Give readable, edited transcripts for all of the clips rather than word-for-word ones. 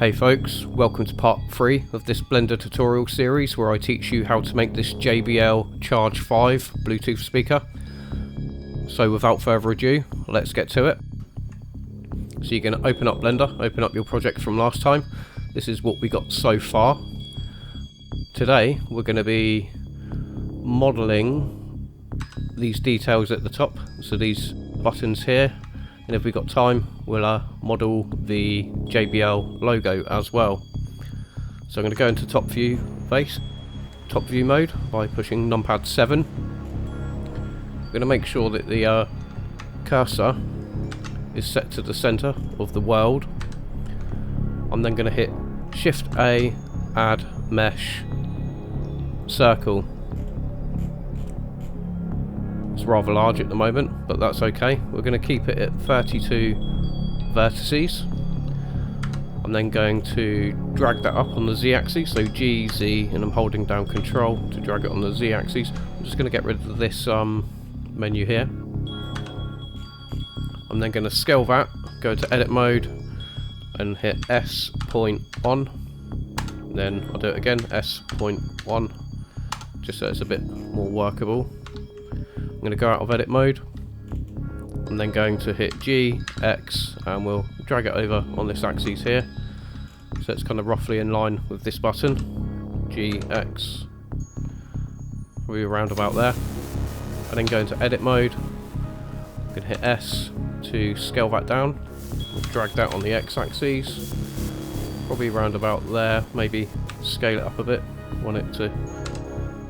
Hey folks, welcome to part 3 of this Blender tutorial series where I teach you how to make this JBL Charge 5 Bluetooth speaker. So without further ado, let's get to it. So you're going to open up Blender, open up your project from last time. This is what we got so far. Today we're going to be modelling these details at the top, so these buttons here. And if we've got time, we'll model the JBL logo as well. So I'm going to go into top view mode by pushing numpad 7. I'm going to make sure that the cursor is set to the center of the world. I'm then going to hit Shift A, add mesh, circle. It's rather large at the moment, but that's okay. We're going to keep it at 32 vertices. I'm then going to drag that up on the Z-axis, so G, Z, and I'm holding down Control to drag it on the Z-axis. I'm just going to get rid of this menu here. I'm then going to scale that, go to edit mode, and hit S point on. Then I'll do it again, S point on, just so it's a bit more workable. I'm going to go out of edit mode. I'm then going to hit G, X, and we'll drag it over on this axis here. So it's kind of roughly in line with this button. G, X, probably around about there. And then go into edit mode. I'm going to hit S to scale that down. We'll drag that on the X axis. Probably around about there. Maybe scale it up a bit. Want it to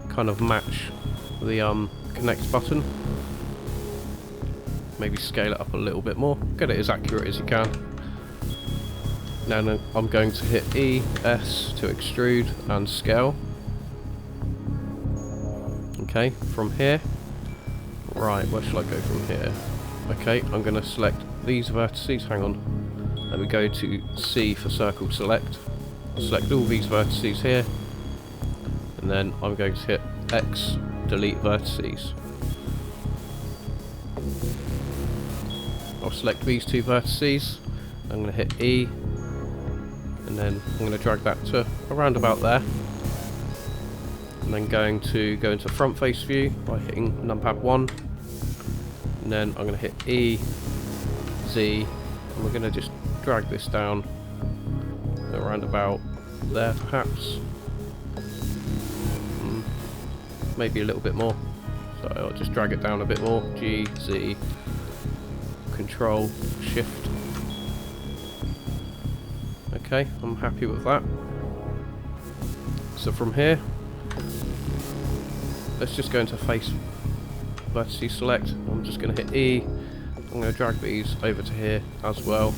kind of match the connect button. Maybe scale it up a little bit more. Get it as accurate as you can. Now I'm going to hit E, S to extrude and scale. Okay, from here. Right, where shall I go from here? Okay, I'm going to select these vertices. Hang on. Let me go to C for circle select. Select all these vertices here. And then I'm going to hit X, delete vertices. I'll select these two vertices. I'm going to hit E, and then I'm going to drag that to around about there. And then going to go into front face view by hitting numpad 1. And then I'm going to hit E, Z, and we're going to just drag this down around about there perhaps. Maybe a little bit more. So I'll just drag it down a bit more. G, Z, Control, Shift. Okay, I'm happy with that. So from here, let's just go into face vertices select. I'm just going to hit E. I'm going to drag these over to here as well.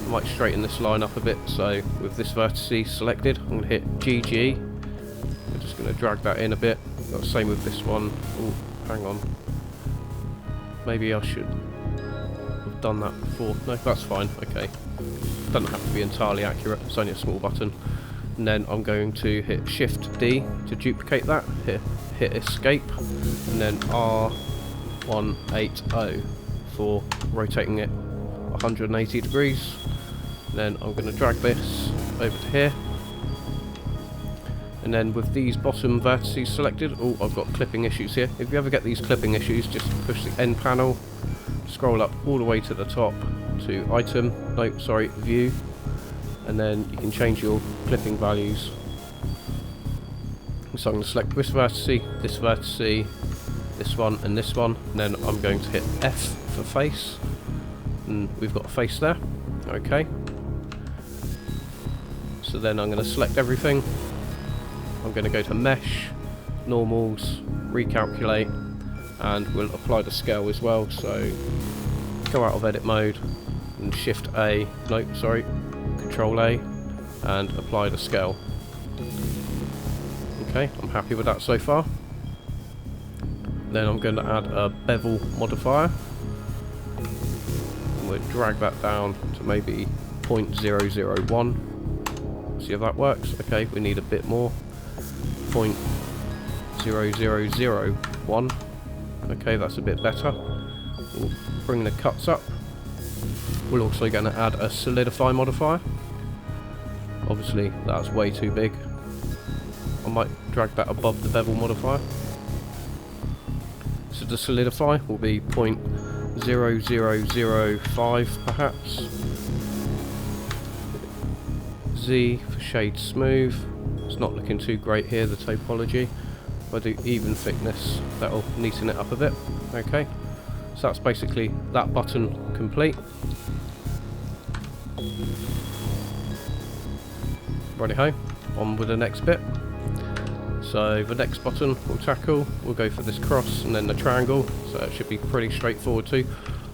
I might straighten this line up a bit. So with this vertice selected, I'm going to hit GG. I'm just going to drag that in a bit. Same with this one. Oh, hang on. Maybe I should have done that before. No, that's fine. Okay. Doesn't have to be entirely accurate. It's only a small button. And then I'm going to hit Shift D to duplicate that. Hit Escape. And then R180 for rotating it 180 degrees. And then I'm going to drag this over to here. And then with these bottom vertices selected, oh, I've got clipping issues here. If you ever get these clipping issues, just push the end panel, scroll up all the way to the top to view, and then you can change your clipping values. So I'm going to select this vertice, this one, and this one, and then I'm going to hit F for face, and we've got a face there. Okay. So then I'm going to select everything. I'm going to go to Mesh, Normals, Recalculate, and we'll apply the scale as well. So go out of edit mode and Shift A, Control A, and apply the scale. Okay, I'm happy with that so far. Then I'm going to add a bevel modifier. And we'll drag that down to maybe 0.001. See if that works. Okay, we need a bit more. 0.0001. Okay, that's a bit better. We'll bring the cuts up. We're also going to add a solidify modifier. Obviously that's way too big. I might drag that above the bevel modifier. So the solidify will be 0.0005 perhaps. Z for shade smooth. It's not looking too great here, the topology. If I do even thickness, that'll neaten it up a bit. Okay, so that's basically that button complete. Righty-ho, on with the next bit. So the next button we'll tackle, we'll go for this cross and then the triangle, so it should be pretty straightforward too.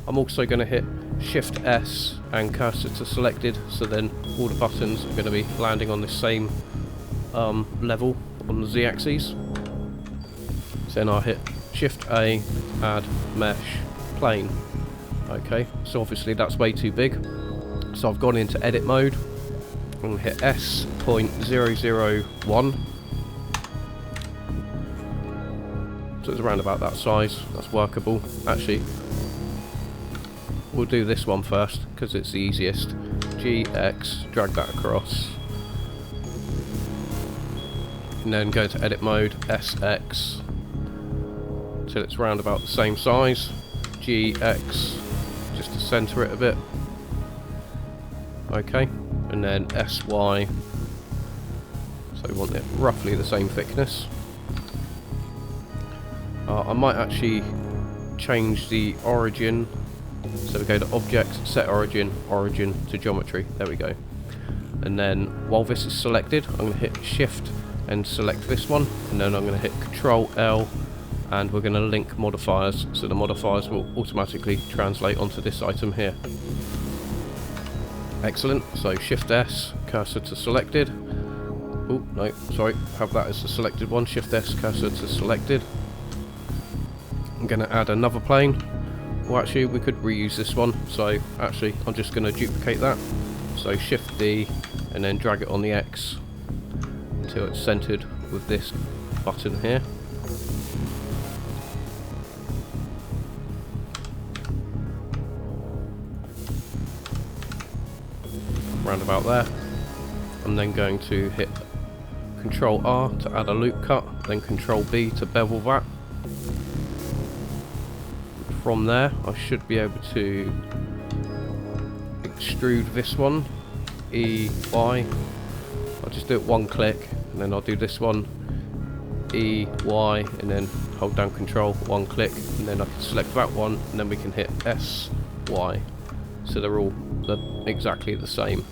I'm also going to hit Shift S and cursor to selected, so then all the buttons are going to be landing on the same level on the Z axis. So then I'll hit Shift A, add mesh, plane. Okay, so obviously that's way too big. So I've gone into edit mode. I'm going to hit S.001. So it's around about that size. That's workable. Actually, we'll do this one first because it's the easiest. GX, drag that across. And then go to edit mode, SX. Till it's round about the same size. GX, just to centre it a bit. Okay, and then SY, so we want it roughly the same thickness. I might actually change the origin, so we go to object, set origin, origin to geometry, there we go. And then while this is selected, I'm going to hit shift and select this one, and then I'm going to hit Control L, and we're going to link modifiers, so the modifiers will automatically translate onto this item here. Excellent, so Shift S, cursor to selected. Oh, no, sorry, have that as the selected one. Shift S, cursor to selected. I'm going to add another plane. Well, actually, we could reuse this one, so actually, I'm just going to duplicate that. So Shift D, and then drag it on the X until it's centered with this button here. Round about there. I'm then going to hit Control R to add a loop cut, then Control B to bevel that. From there I should be able to extrude this one, EY. I'll just do it one click, and then I'll do this one, EY, and then hold down Control, one click, and then I can select that one, and then we can hit SY. So they're all exactly the same.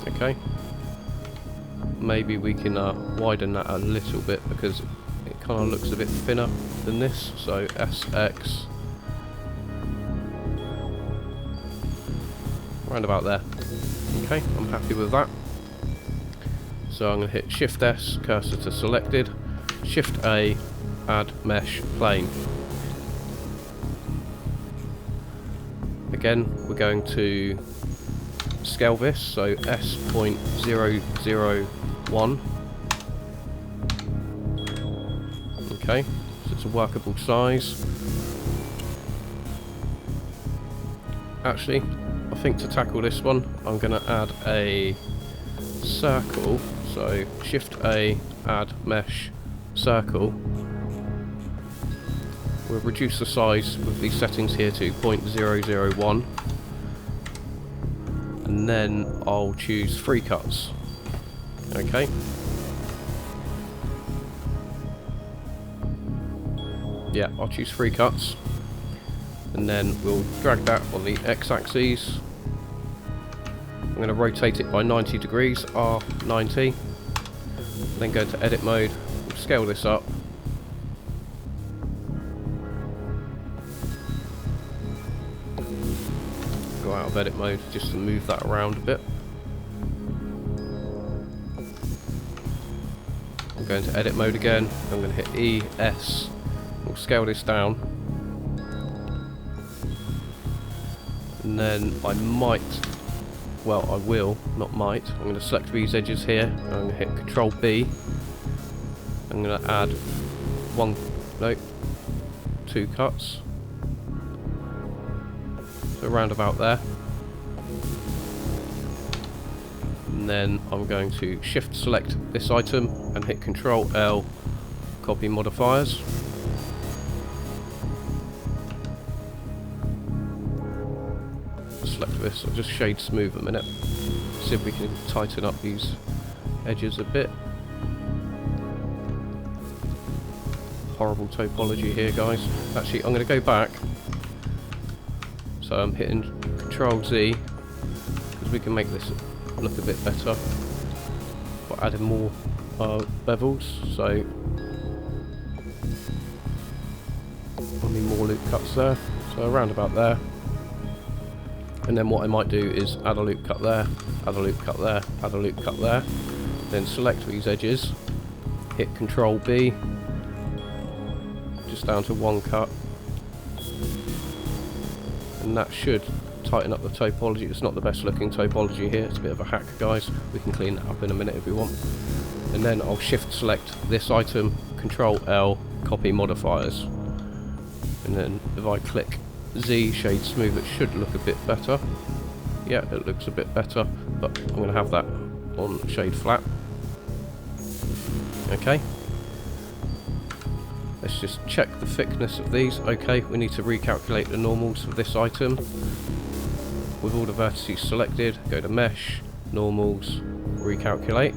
Okay. Maybe we can widen that a little bit because it kind of looks a bit thinner than this. So SX. Round about there. Okay, I'm happy with that. So I'm going to hit Shift S, cursor to selected, Shift A, add mesh plane. Again, we're going to scale this, so S.001. Okay, so it's a workable size. Actually, I think to tackle this one, I'm going to add a circle, so Shift A, add mesh, circle. We'll reduce the size with these settings here to 0.001, and then I'll choose 3 cuts. Okay. Yeah, I'll choose 3 cuts, and then we'll drag that on the x-axis. I'm going to rotate it by 90 degrees, R90, then go to edit mode, scale this up. Go out of edit mode just to move that around a bit. I'm going to edit mode again. I'm going to hit E, S. We'll scale this down. And then I might, well I will, not might, I'm going to select these edges here. I'm going to hit Control B. I'm going to add 2 cuts. So around about there. and then I'm going to shift select this item and hit Control L, copy modifiers. Select this, I'll just shade smooth a minute, see if we can tighten up these edges a bit. Horrible topology here, guys. Actually, I'm going to go back, so I'm hitting Control Z because we can make this look a bit better by adding more bevels. So I need more loop cuts there, so around about there. And then what I might do is add a loop cut there, add a loop cut there, add a loop cut there, then select these edges, hit Control B, just down to one cut, and that should tighten up the topology. It's not the best looking topology here, it's a bit of a hack, guys. We can clean that up in a minute if we want. And then I'll shift select this item, Control L, copy modifiers, and then if I click Z, shade smooth, it should look a bit better. Yeah, it looks a bit better, but I'm going to have that on shade flat. Okay, let's just check the thickness of these. Okay, we need to recalculate the normals for this item. With all the vertices selected, go to mesh, normals, recalculate.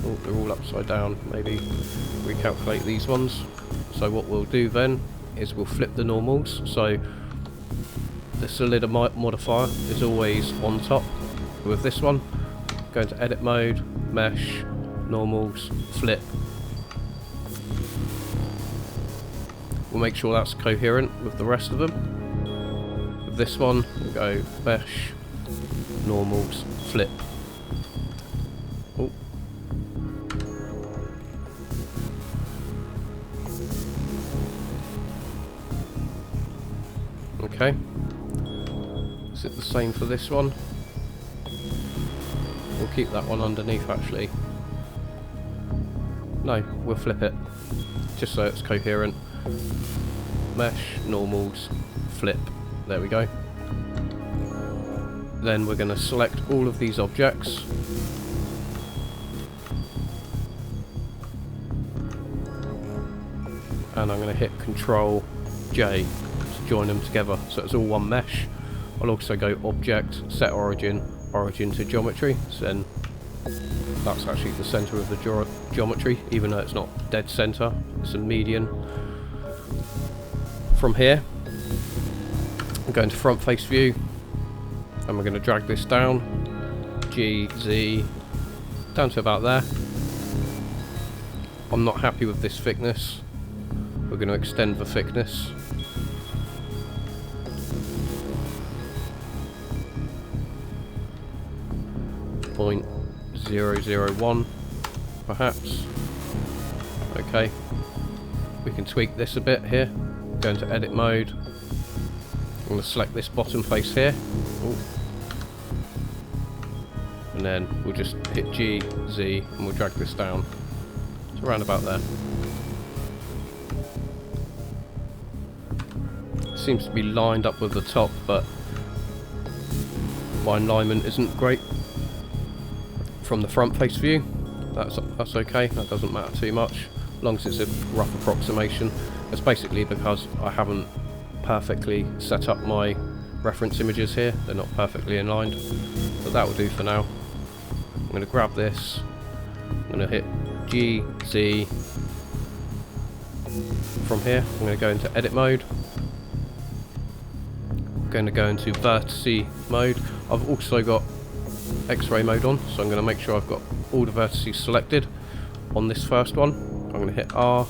Oh, they're all upside down, maybe recalculate these ones. So what we'll do then is we'll flip the normals, so the solid modifier is always on top. With this one, go into edit mode, mesh, normals, flip. We'll make sure that's coherent with the rest of them. With this one, we'll go mesh, normals, flip. Oh. Okay. Is it the same for this one? We'll keep that one underneath actually. No, we'll flip it, just so it's coherent. Mesh, normals, flip. There we go. Then we're going to select all of these objects. And I'm going to hit Control J to join them together, so it's all one mesh. I'll also go Object, Set Origin, Origin to Geometry, so then that's actually the centre of the geometry, even though it's not dead centre, it's a median. From here, I'm going to front face view, and we're going to drag this down, G, Z, down to about there. I'm not happy with this thickness, we're going to extend the thickness. .001 perhaps. Okay, we can tweak this a bit here. Go into edit mode. I'm going to select this bottom face here. Ooh. And then we'll just hit G, Z, and we'll drag this down. It's around about there. It seems to be lined up with the top, but my alignment isn't great. From the front face view, that's okay, that doesn't matter too much, as long as it's a rough approximation. It's basically because I haven't perfectly set up my reference images here, they're not perfectly aligned, but that will do for now. I'm going to grab this, I'm going to hit G, Z. From here, I'm going to go into edit mode, I'm going to go into vertice mode. I've also got X-ray mode on, so I'm going to make sure I've got all the vertices selected on this first one. I'm going to hit R,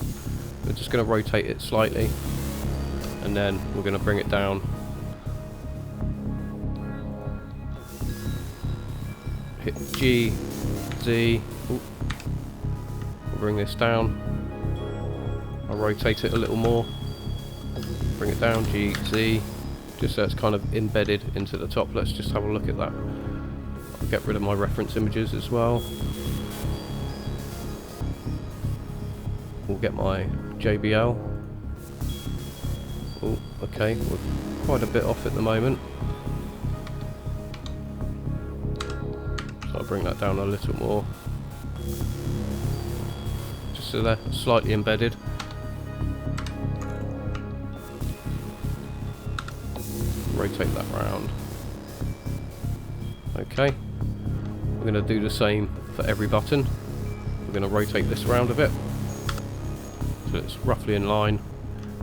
we're just going to rotate it slightly, and then we're going to bring it down. Hit G, Z, ooh. We'll bring this down, I'll rotate it a little more, bring it down, G, Z, just so it's kind of embedded into the top. Let's just have a look at that. Get rid of my reference images as well. We'll get my JBL. Oh, okay, we're quite a bit off at the moment. So I'll bring that down a little more. Just so they're slightly embedded. Rotate that round. Okay. We're going to do the same for every button. We're going to rotate this round a bit, so it's roughly in line.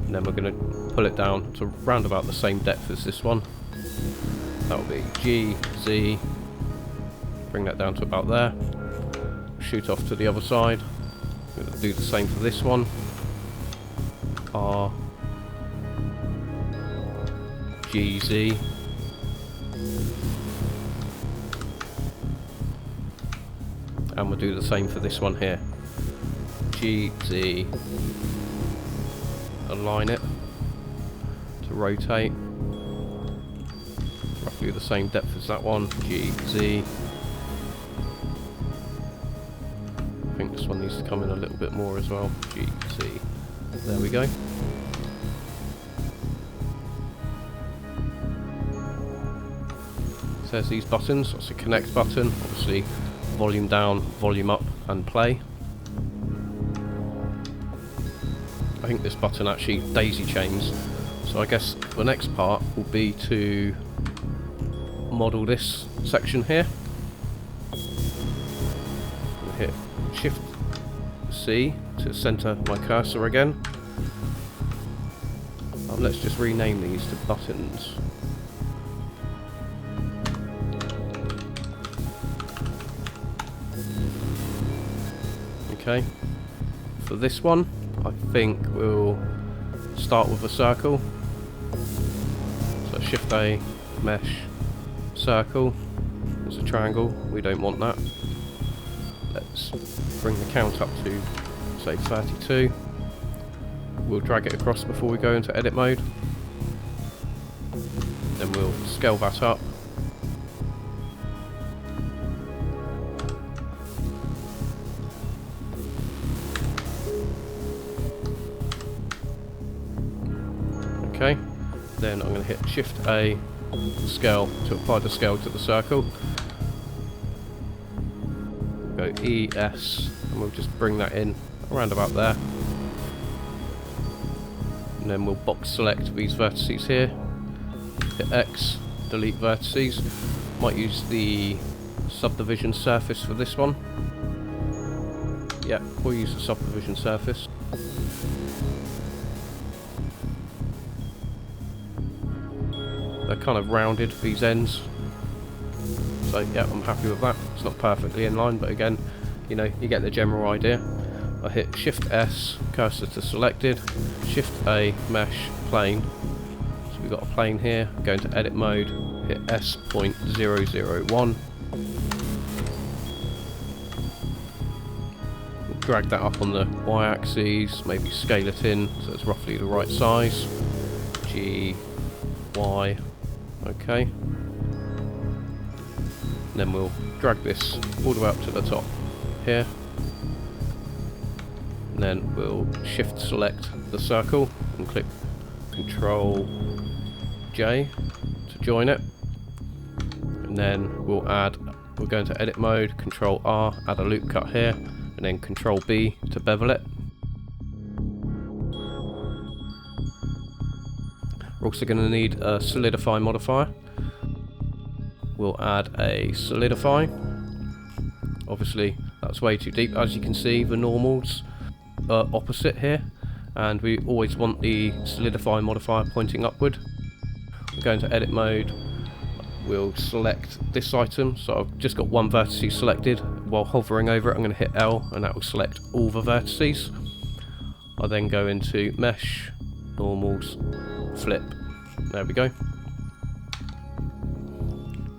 And then we're going to pull it down to round about the same depth as this one. That will be G, Z. Bring that down to about there. Shoot off to the other side. We're going to do the same for this one. R, G, Z. And we'll do the same for this one here. G, Z. Align it to rotate. Roughly the same depth as that one. G, Z. I think this one needs to come in a little bit more as well. G, Z. There we go. So there's these buttons. That's a connect button. Obviously, volume down, volume up, and play. I think this button actually daisy chains. So I guess the next part will be to model this section here. I'll hit Shift C to center my cursor again. Let's just rename these to buttons. Okay. For this one, I think we'll start with a circle. So Shift A, mesh, circle. There's a triangle. We don't want that. Let's bring the count up to, say, 32. We'll drag it across before we go into edit mode. Then we'll scale that up. Okay, then I'm going to hit Shift A, scale, to apply the scale to the circle. Go E, S, and we'll just bring that in around about there. And then we'll box select these vertices here. Hit X, delete vertices. Might use the subdivision surface for this one. Yeah, we'll use the subdivision surface. They're kind of rounded, these ends. So yeah, I'm happy with that. It's not perfectly in line, but again, you know, you get the general idea. I hit Shift S, cursor to selected, Shift A, mesh, plane. So we've got a plane here. Go into edit mode, hit S.001. Drag that up on the y-axis, maybe scale it in so it's roughly the right size. G, Y, okay. And then we'll drag this all the way up to the top here. And then we'll shift select the circle and click Control J to join it. And then we'll go into edit mode, Control R, add a loop cut here, and then Control B to bevel it. We're also going to need a solidify modifier. We'll add a solidify. Obviously that's way too deep. As you can see, the normals are opposite here, and we always want the solidify modifier pointing upward. We'll go into edit mode. We'll select this item. So I've just got one vertex selected. While hovering over it, I'm going to hit L, and that will select all the vertices. I'll then go into mesh, normals, flip. There we go.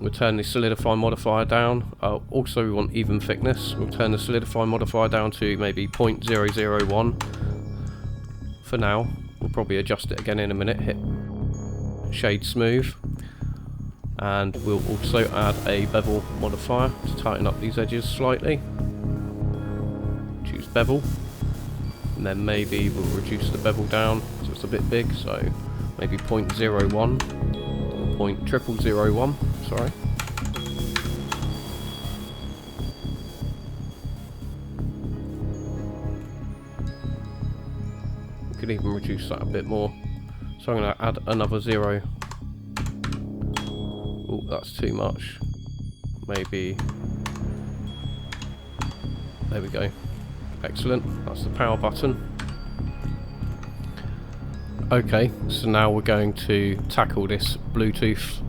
We'll turn the solidify modifier down. Also we want even thickness. We'll turn the solidify modifier down to maybe 0.001 for now. We'll probably adjust it again in a minute. Hit shade smooth, and we'll also add a bevel modifier to tighten up these edges slightly. Choose bevel, and then maybe we'll reduce the bevel down so it's a bit big, so maybe 0.01, 0.0001, sorry. could even reduce that a bit more. So I'm going to add another 0. Oh, that's too much. Maybe. There we go. Excellent. That's the power button. Okay, so now we're going to tackle this Bluetooth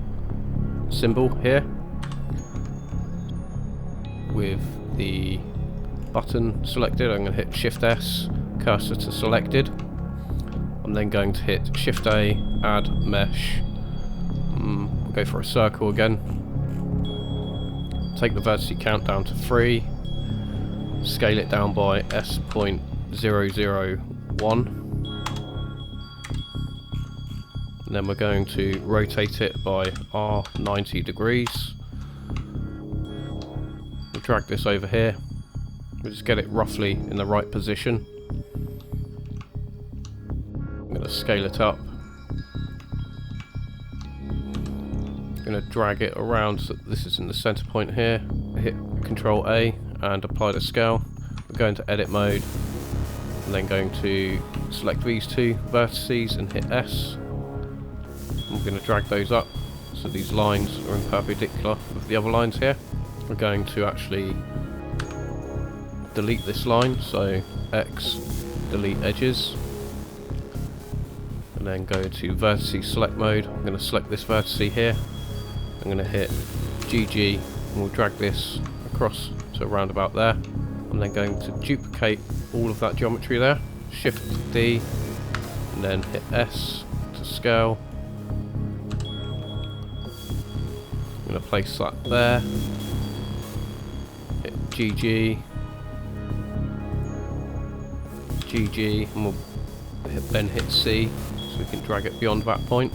symbol here with the button selected. I'm going to hit Shift S, cursor to selected. I'm then going to hit Shift A, add mesh. We'll go for a circle again. Take the vertice count down to 3. Scale it down by S.001. And then we're going to rotate it by R 90 degrees. We'll drag this over here. We'll just get it roughly in the right position. I'm going to scale it up. I'm going to drag it around so this is in the center point here. Hit Control A and apply the scale. We're going to edit mode and then going to select these two vertices and hit S. I'm going to drag those up so these lines are in perpendicular with the other lines here. We're going to actually delete this line, so X, delete edges, and then go to vertice select mode. I'm going to select this vertice here. I'm going to hit GG and we'll drag this across to around about there. I'm then going to duplicate all of that geometry there, Shift D, and then hit S to scale. I'm going to place that there, hit GG, and we'll then hit C so we can drag it beyond that point.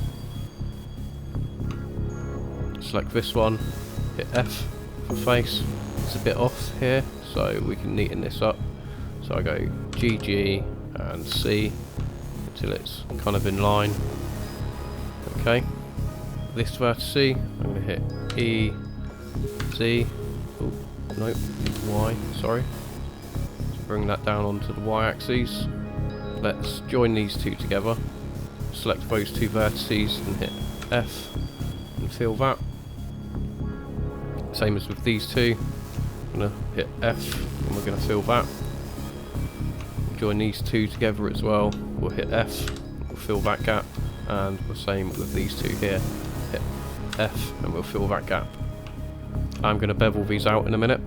Select this one, hit F for face. It's a bit off here, so we can neaten this up. So I go GG and C until it's kind of in line. Okay. This vertice, I'm going to hit E, Z, oh, no, Y, sorry. So bring that down onto the Y axis. Let's join these two together. Select those two vertices and hit F and fill that. Same as with these two. I'm going to hit F and we're going to fill that. Join these two together as well. We'll hit F, we'll fill that gap, and the same with these two here. Hit F and we'll fill that gap. I'm going to bevel these out in a minute.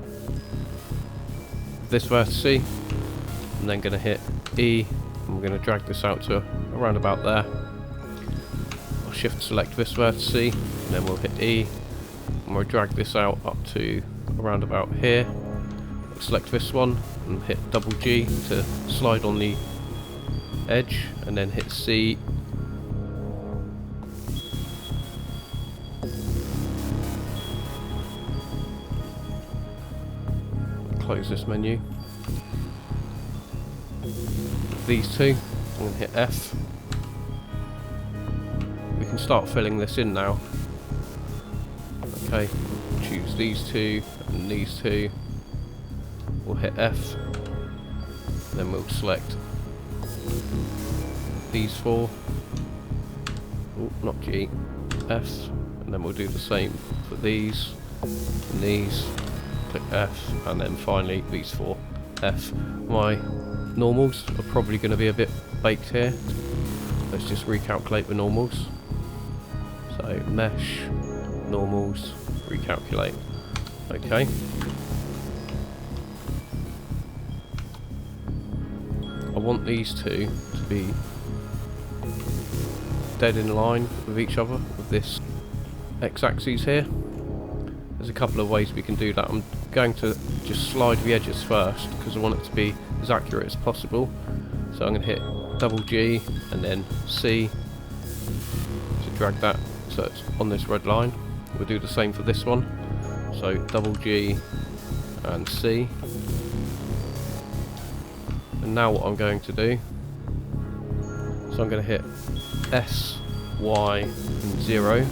This vertice, I'm then going to hit E and we're going to drag this out to around about there. I'll shift select this vertice and then we'll hit E and we'll drag this out up to around about here. Select this one and hit double G to slide on the edge and then hit C. Close this menu. These two, I'm going to hit F. We can start filling this in now. Okay, choose these two and these two. We'll hit F. Then we'll select these four. Oh, not G. F. And then we'll do the same for these and these. Click F, and then finally these four. F. My normals are probably going to be a bit baked here. Let's just recalculate the normals. So mesh, normals, recalculate. Okay. I want these two to be dead in line with each other with this x-axis here. There's a couple of ways we can do that. I'm going to just slide the edges first because I want it to be as accurate as possible. So I'm going to hit double G and then C to drag that so it's on this red line. We'll do the same for this one. So double G and C. And now what I'm going to do, so I'm going to hit S, Y and 0.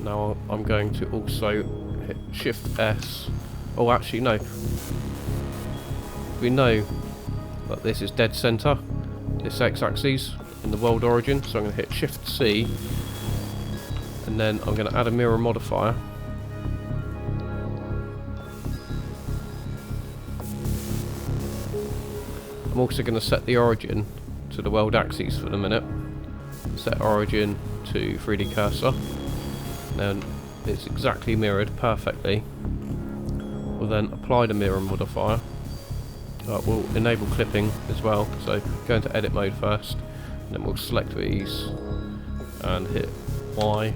Now I'm going to also hit Shift S. Oh, actually no. We know but this is dead center, this x-axis in the world origin, so I'm going to hit Shift C, and then I'm going to add a mirror modifier. I'm also going to set the origin to the world axis for the minute. Set origin to 3D cursor. Then it's exactly mirrored perfectly. We'll then apply the mirror modifier. We'll enable clipping as well, so go into edit mode first, and then we'll select these and hit Y,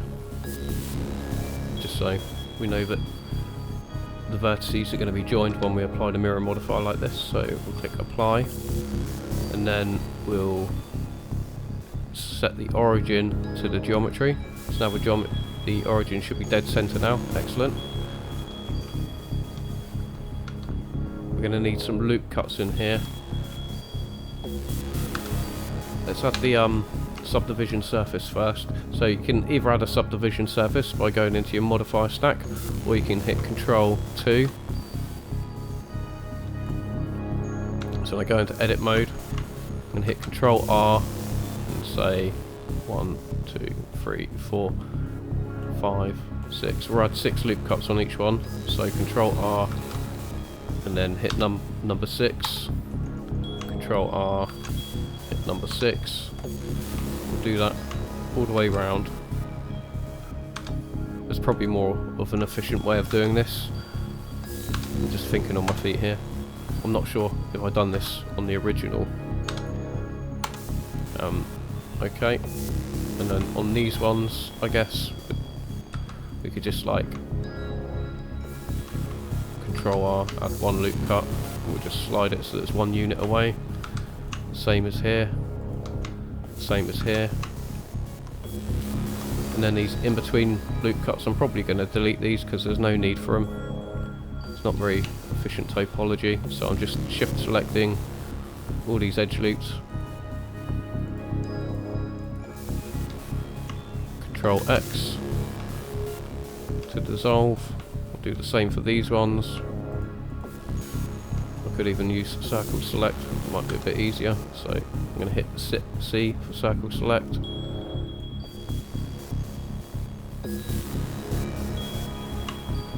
just so we know that the vertices are going to be joined when we apply the mirror modifier like this. So we'll click apply, and then we'll set the origin to the geometry. So now the origin should be dead center now. Excellent. We're going to need some loop cuts in here. Let's add the subdivision surface first. So you can either add a subdivision surface by going into your modifier stack, or you can hit Ctrl 2. So I go into edit mode and hit Ctrl R and say 1, 2, 3, 4, 5, 6. We'll add 6 loop cuts on each one. So Ctrl R and then hit number 6. Ctrl R, hit number 6. We'll do that all the way around. There's probably more of an efficient way of doing this. I'm just thinking on my feet here. I'm not sure if I've done this on the original. Okay, and then on these ones, I guess we could just like Control R, add 1 loop cut. We'll just slide it so that it's 1 unit away. Same as here. Same as here. And then these in between loop cuts, I'm probably going to delete these because there's no need for them. It's not very efficient topology, so I'm just shift selecting all these edge loops. Control X to dissolve. I'll do the same for these ones. I could even use circle select, it might be a bit easier, so I'm going to hit C for circle select.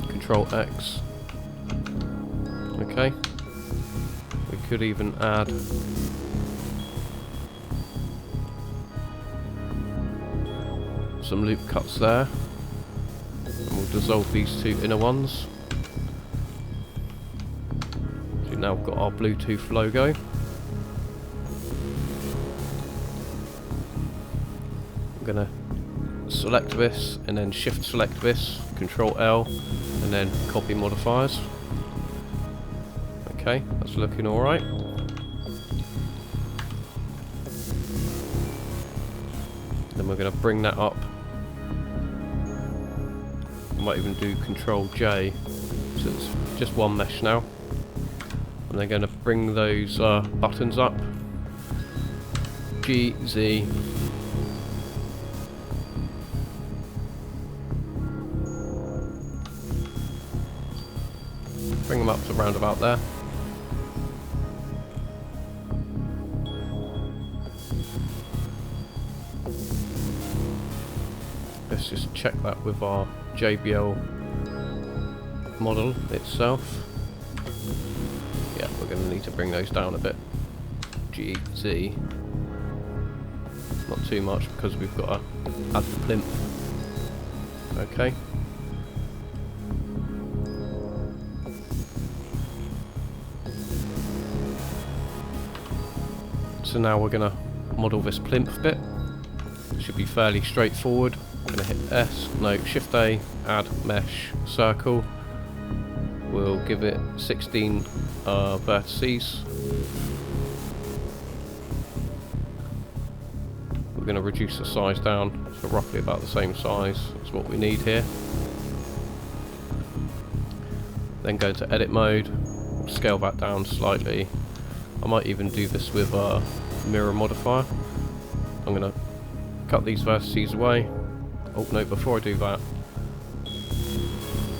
Control X. Okay. We could even add some loop cuts there. And we'll dissolve these 2 inner ones. So now we've got our Bluetooth logo. I'm going to select this and then shift select this, Control L, and then copy modifiers. Okay, that's looking alright. Then we're going to bring that up. I might even do Control J, so it's just 1 mesh now. And they're going to bring those buttons up. G, Z. Bring them up to around about there. Let's just check that with our JBL model itself. Yeah, we're going to need to bring those down a bit. G, Z. Not too much because we've got to add the plinth. Okay. So now we're going to model this plinth bit. It should be fairly straightforward. I'm going to hit Shift A, add mesh circle. We'll give it 16 vertices. We're going to reduce the size down to roughly about the same size as what we need here. Then go to edit mode, scale that down slightly. I might even do this with a mirror modifier. I'm going to cut these vertices away. Oh no, before I do that,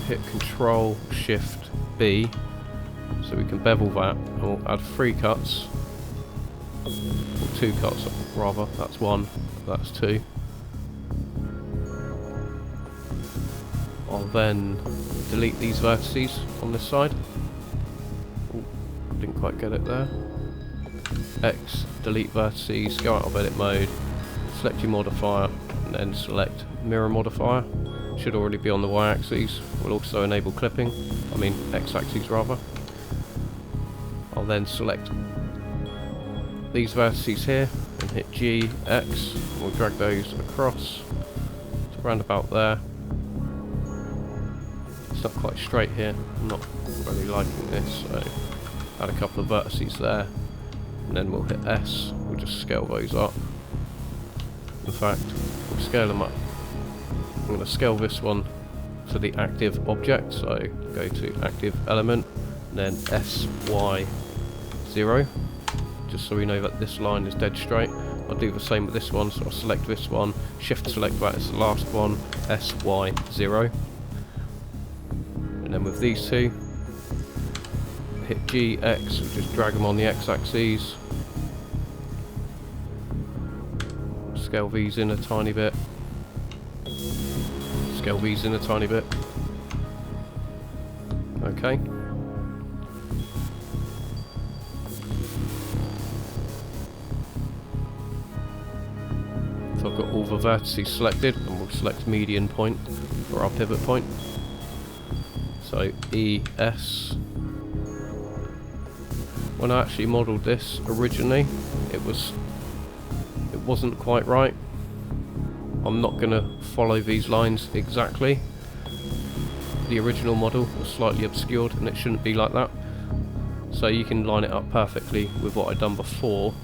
hit Control Shift B so we can bevel that, and we'll add 3 cuts or 2 cuts rather. That's 1, that's 2. I'll then delete these vertices on this side. Ooh, didn't quite get it there. X, delete vertices, go out of edit mode, select your modifier, and then select mirror modifier. Should already be on the y-axis. We'll also enable clipping, x-axis rather. I'll then select these vertices here and hit G, X. We'll drag those across to round about there. It's not quite straight here. I'm not really liking this, so add a couple of vertices there, and then we'll hit S. We'll just scale those up. In fact, we'll scale them up. I'm going to scale this one to the active object, so go to active element, and then SY0, just so we know that this line is dead straight. I'll do the same with this one, so I'll select this one, shift select that as the last one, SY0. And then with these two, hit G, X, just drag them on the x-axis. Scale these in a tiny bit. Scale these in a tiny bit. Okay. So I've got all the vertices selected, and we'll select median point for our pivot point. So ES. When I actually modelled this originally, it wasn't quite right. I'm not going to follow these lines exactly. The original model was slightly obscured, and it shouldn't be like that. So you can line it up perfectly with what I've done before,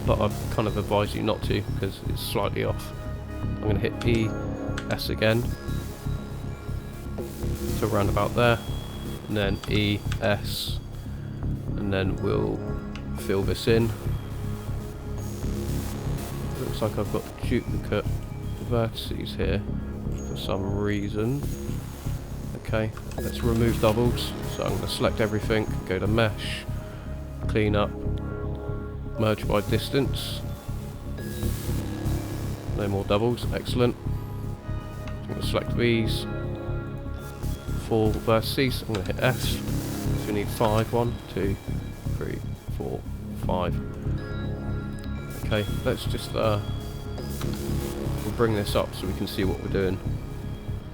but I'd kind of advise you not to because it's slightly off. I'm going to hit ES again to round about there, and then ES, and then we'll fill this in. Looks like I've got duplicate vertices here for some reason. Okay, let's remove doubles. So I'm going to select everything, go to mesh, clean up, merge by distance. No more doubles, excellent. I'm going to select these 4 vertices. I'm going to hit F. So we need 5. 1, 2, 3, 4, 5. Okay, let's just we'll bring this up so we can see what we're doing.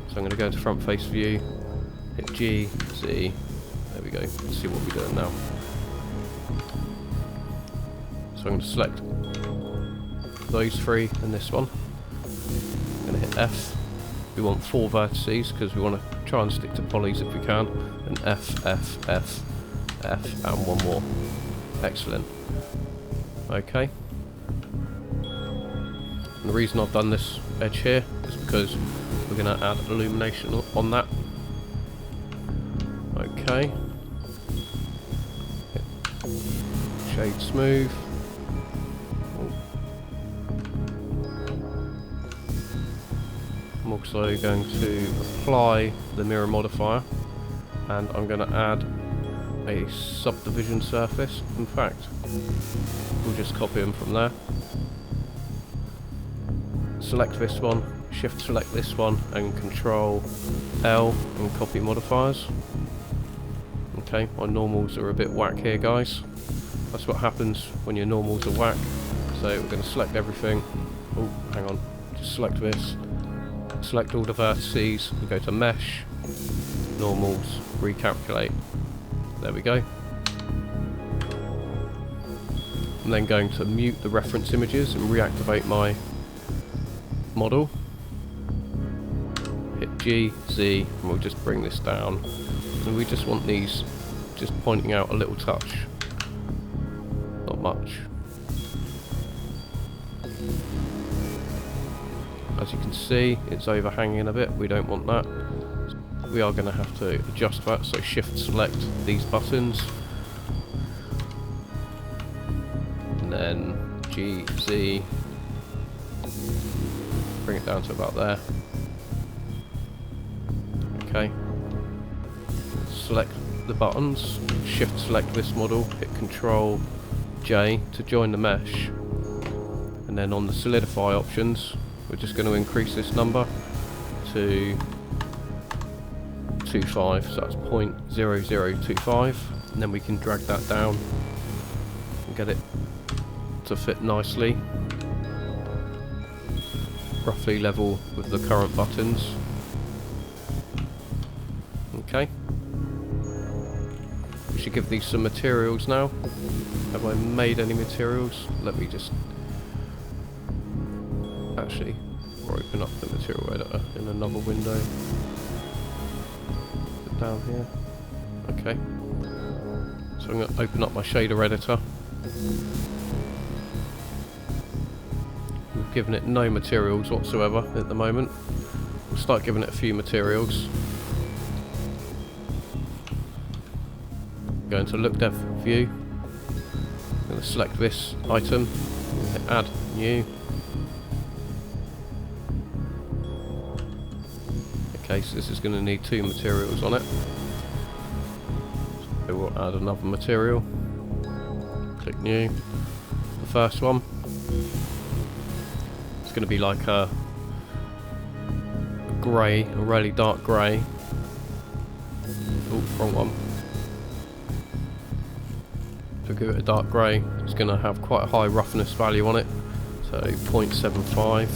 So I'm going to go into front face view, hit G, Z. There we go. Let's see what we're doing now. So I'm going to select those 3 and this one. I'm going to hit F. We want 4 vertices because we want to try and stick to polys if we can. And F, F, F, F, and 1 more. Excellent. Okay. And the reason I've done this edge here is because we're going to add illumination on that. Okay. Shade smooth. I'm also going to apply the mirror modifier, and I'm going to add a subdivision surface. In fact, we'll just copy them from there. Select this one, shift select this one, and Control L and copy modifiers. Okay, my normals are a bit whack here, guys. That's what happens when your normals are whack. So we're going to select everything. Oh, hang on. Just select this. Select all the vertices. We go to Mesh, Normals, Recalculate. There we go. I'm then going to mute the reference images and reactivate my model. Hit G, Z, and we'll just bring this down. And we just want these just pointing out a little touch. Not much. As you can see, it's overhanging a bit. We don't want that. We are going to have to adjust that, so shift select these buttons. And then G, Z. Bring it down to about there. Okay. Select the buttons, shift select this model, hit Control J to join the mesh, and then on the solidify options we're just going to increase this number to 25, so that's 0.0025, and then we can drag that down and get it to fit nicely, roughly level with the current buttons. Okay, we should give these some materials now. Have I made any materials? Let me just actually open up the material editor in another window. Down here. Okay, so I'm going to open up my shader editor. We've given it no materials whatsoever at the moment. We'll start giving it a few materials. Go into look dev view. I'm going to select this item, hit add new. Okay, so this is going to need 2 materials on it. So we'll add another material. Click new. The first one, it's going to be like a grey, a really dark grey. Oh, wrong one. So give it a dark grey. It's going to have quite a high roughness value on it, so 0.75.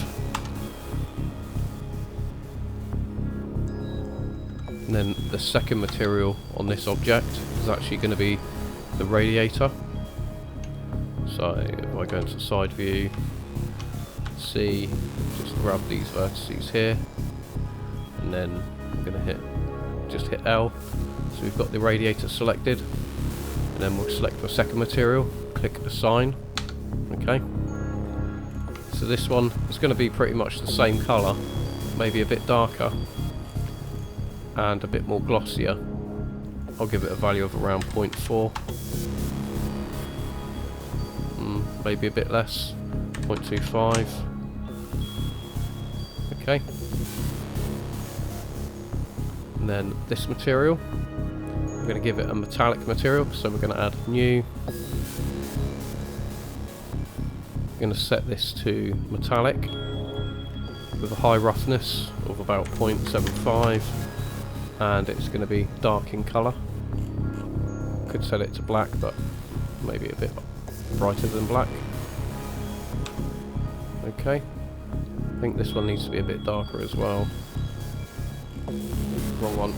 And then the second material on this object is actually going to be the radiator. So if I go into side view, C, just grab these vertices here, and then I'm going to just hit L. So we've got the radiator selected, and then we'll select the second material, click assign. Okay. So this one is going to be pretty much the same colour, maybe a bit darker and a bit more glossier. I'll give it a value of around 0.4. Maybe a bit less, 0.25. Okay. And then this material, I'm going to give it a metallic material, so we're going to add new. I'm going to set this to metallic with a high roughness of about 0.75. And it's going to be dark in colour. Could set it to black, but maybe a bit brighter than black. Okay, I think this one needs to be a bit darker as well. Wrong one.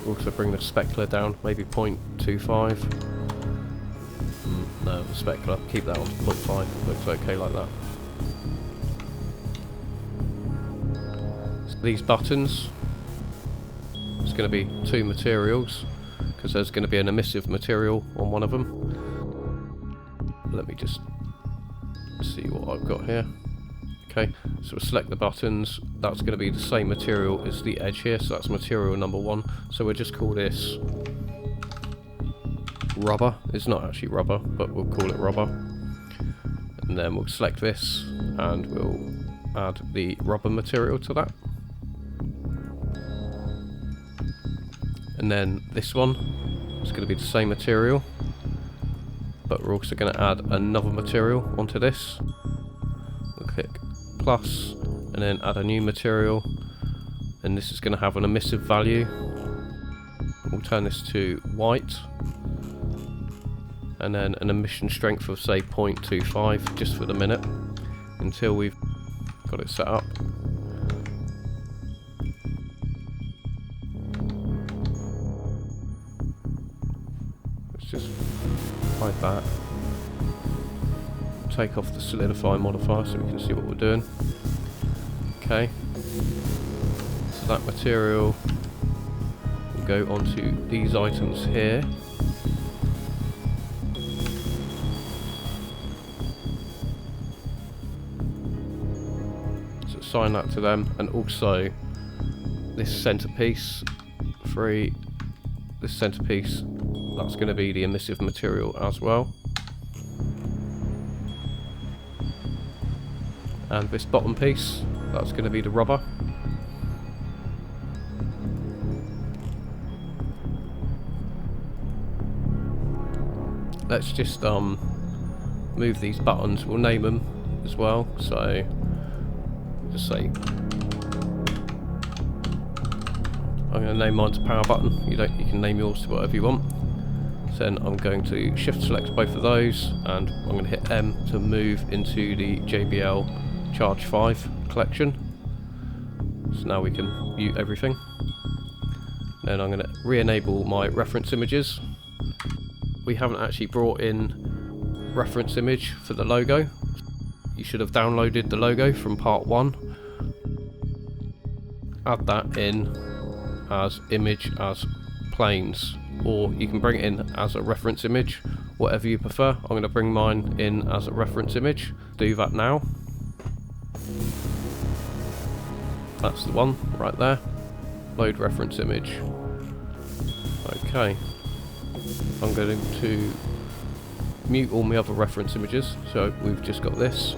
Also bring the specular down, maybe 0.25. No, the specular, keep that on 0.5, looks okay like that. So these buttons, it's going to be 2 materials, because there's going to be an emissive material on one of them. Let me just see what I've got here. Okay, so we'll select the buttons, that's going to be the same material as the edge here, so that's material number 1. So we'll just call this rubber. It's not actually rubber, but we'll call it rubber. And then we'll select this and we'll add the rubber material to that. And then this one is going to be the same material, but we're also going to add another material onto this. We'll click plus and then add a new material, and this is going to have an emissive value. We'll turn this to white, and then an emission strength of say 0.25 just for the minute until we've got it set up. Let's just hide that. Take off the solidify modifier so we can see what we're doing. Okay, so that material will go onto these items here. So assign that to them, and also this centerpiece, this centerpiece, that's going to be the emissive material as well. And this bottom piece, that's going to be the rubber. let's just move these buttons. We'll name them as well. So just say, I'm going to name mine to power button. You can name yours to whatever you want. So then I'm going to shift select both of those, and I'm going to hit M to move into the JBL Charge 5 collection. So now we can mute everything. Then I'm going to re-enable my reference images. We haven't actually brought in reference image for the logo. You should have downloaded the logo from part 1. Add that in as image as planes, or you can bring it in as a reference image, whatever you prefer. I'm going to bring mine in as a reference image. Do that now. That's the one right there. Load reference image. Okay. I'm going to mute all my other reference images. So we've just got this.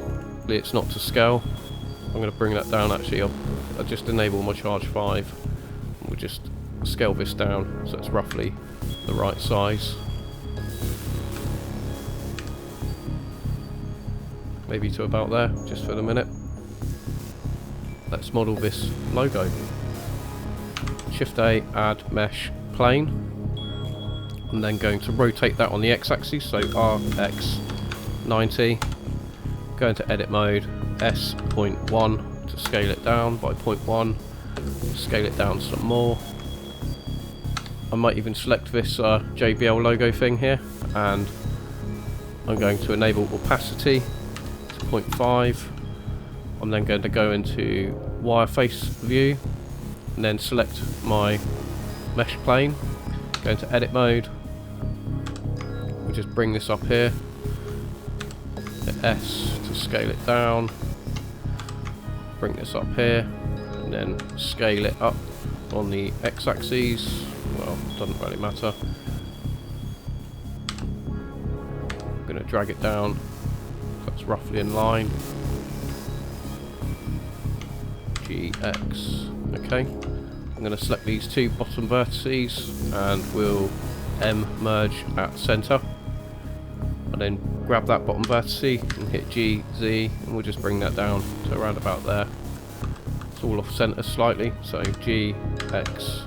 It's not to scale. I'm going to bring that down actually. I'll just enable my Charge 5. And we'll just scale this down so it's roughly the right size. Maybe to about there, just for the minute. Let's model this logo. Shift A, add mesh plane. I'm then going to rotate that on the x-axis, so RX 90. Go into edit mode, S.1 to scale it down by 0.1. Scale it down some more. I might even select this JBL logo thing here, and I'm going to enable opacity to 0.5. I'm then going to go into wireface view and then select my mesh plane. Go into edit mode. We'll just bring this up here. Hit S to scale it down. Bring this up here and then scale it up on the x-axis. Well, doesn't really matter. I'm going to drag it down so that's roughly in line. GX. Okay. I'm going to select these two bottom vertices and we'll M merge at center. And then grab that bottom vertice and hit G, Z, and we'll just bring that down to around about there. It's all off center slightly, so G, X.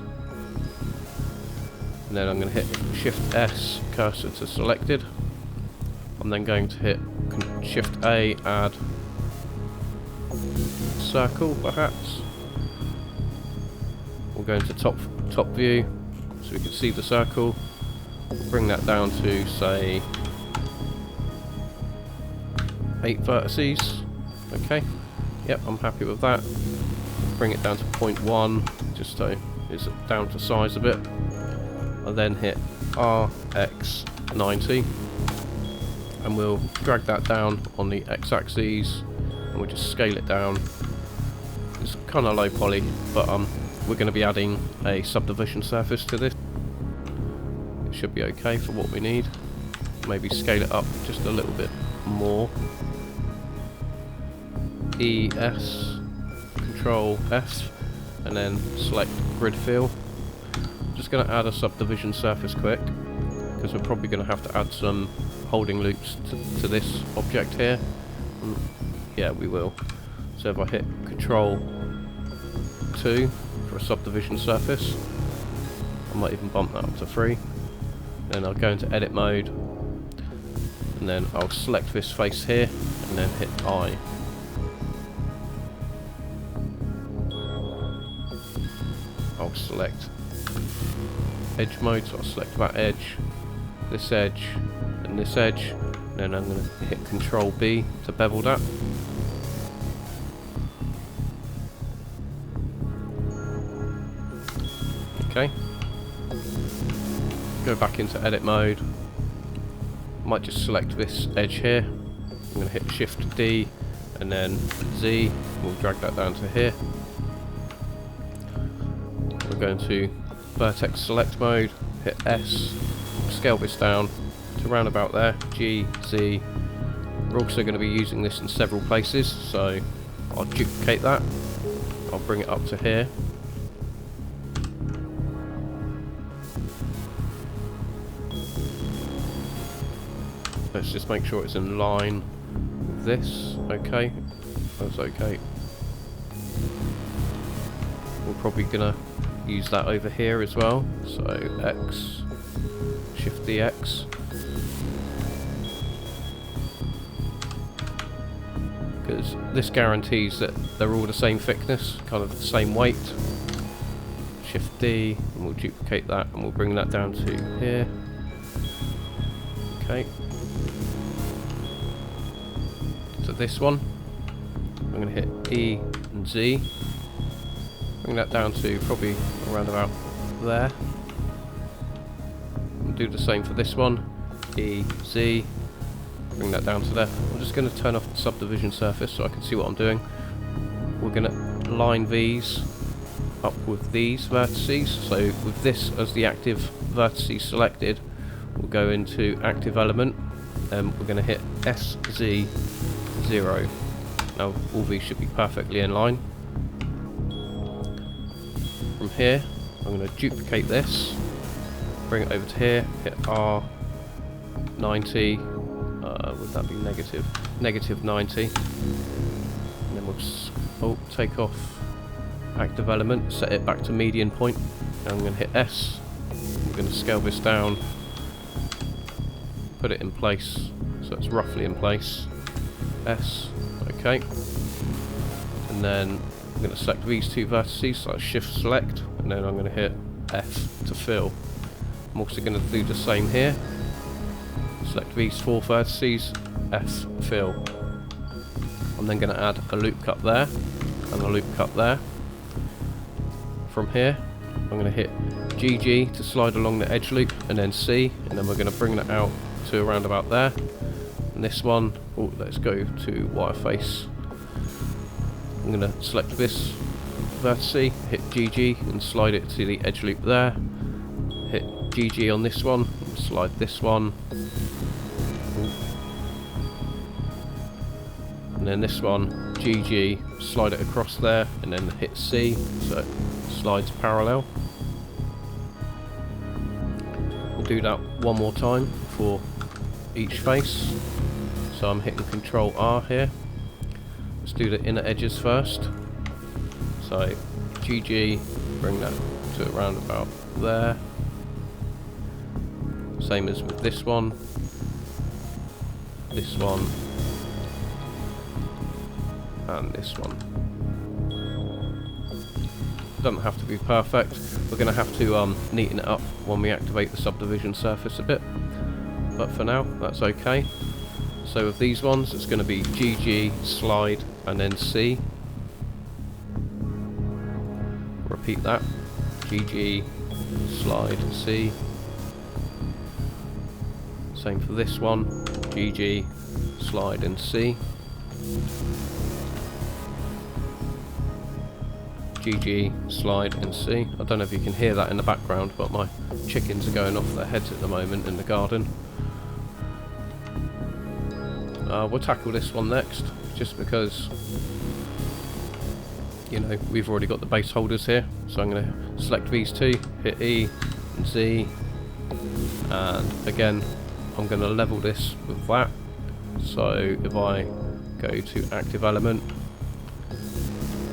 And then I'm going to hit Shift S, cursor to selected. I'm then going to hit Shift A, add circle perhaps. We'll go into top view so we can see the circle. Bring that down to say 8 vertices. Okay, yep, I'm happy with that. Bring it down to 0.1 just so it's down to size a bit. I'll then hit RX 90 and we'll drag that down on the x-axis and we'll just scale it down. It's kind of low poly, but we're going to be adding a subdivision surface to this. It should be okay for what we need. Maybe scale it up just a little bit more. ES, Control F, and then select grid fill. Just going to add a subdivision surface quick, because we're probably going to have to add some holding loops to this object here. Yeah, we will. So if I hit Control 2 for a subdivision surface, I might even bump that up to 3. Then I'll go into edit mode, and then I'll select this face here, and then hit I. I'll select edge mode, so I'll select that edge, this edge, and this edge. Then I'm going to hit Control B to bevel that. Okay. Go back into edit mode. Might just select this edge here. I'm going to hit Shift D and then Z. We'll drag that down to here. We're going to vertex select mode. Hit S. Scale this down to around about there. G, Z. We're also going to be using this in several places, so I'll duplicate that. I'll bring it up to here. Let's just make sure it's in line with this. Okay, that's okay. We're probably gonna use that over here as well. So X, Shift DX. Because this guarantees that they're all the same thickness, kind of the same weight. Shift D, and we'll duplicate that, and we'll bring that down to here. Okay. So this one, I'm going to hit E and Z. Bring that down to probably around about there. We'll do the same for this one. E, Z. Bring that down to there. I'm just going to turn off the subdivision surface so I can see what I'm doing. We're going to line these up with these vertices. So with this as the active vertices selected, we'll go into active element and we're going to hit SZ0. Now all these should be perfectly in line. From here I'm going to duplicate this, bring it over to here, hit R90. Would that be negative? Negative 90. And then we'll take off active element, set it back to median point. And I'm going to hit S. I'm going to scale this down, put it in place so it's roughly in place. S. Okay. And then I'm going to select these two vertices, so Shift Select, and then I'm going to hit F to fill. I'm also going to do the same here. Select these four vertices, F fill. I'm then going to add a loop cut there and a loop cut there. From here, I'm going to hit GG to slide along the edge loop, and then C, and then we're going to bring that out to around about there. And this one, oh, let's go to Wireface. I'm going to select this vertice, hit GG and slide it to the edge loop there. Hit GG on this one, and slide this one. And then this one, GG, slide it across there, and then hit C, so it slides parallel. We'll do that one more time for each face. So I'm hitting Control R here. Let's do the inner edges first. So GG, bring that to around about there. Same as with this one, and this one. Doesn't have to be perfect. We're going to have to neaten it up when we activate the subdivision surface a bit, but for now that's okay. So with these ones it's going to be GG, slide, and then C. Repeat that. GG, slide, C. Same for this one. GG, slide, and C. GG, slide, and C. I don't know if you can hear that in the background, but my chickens are going off their heads at the moment in the garden. We'll tackle this one next, just because, you know, we've already got the base holders here. So I'm going to select these two, hit E and Z, and again I'm going to level this with that. So if I go to active element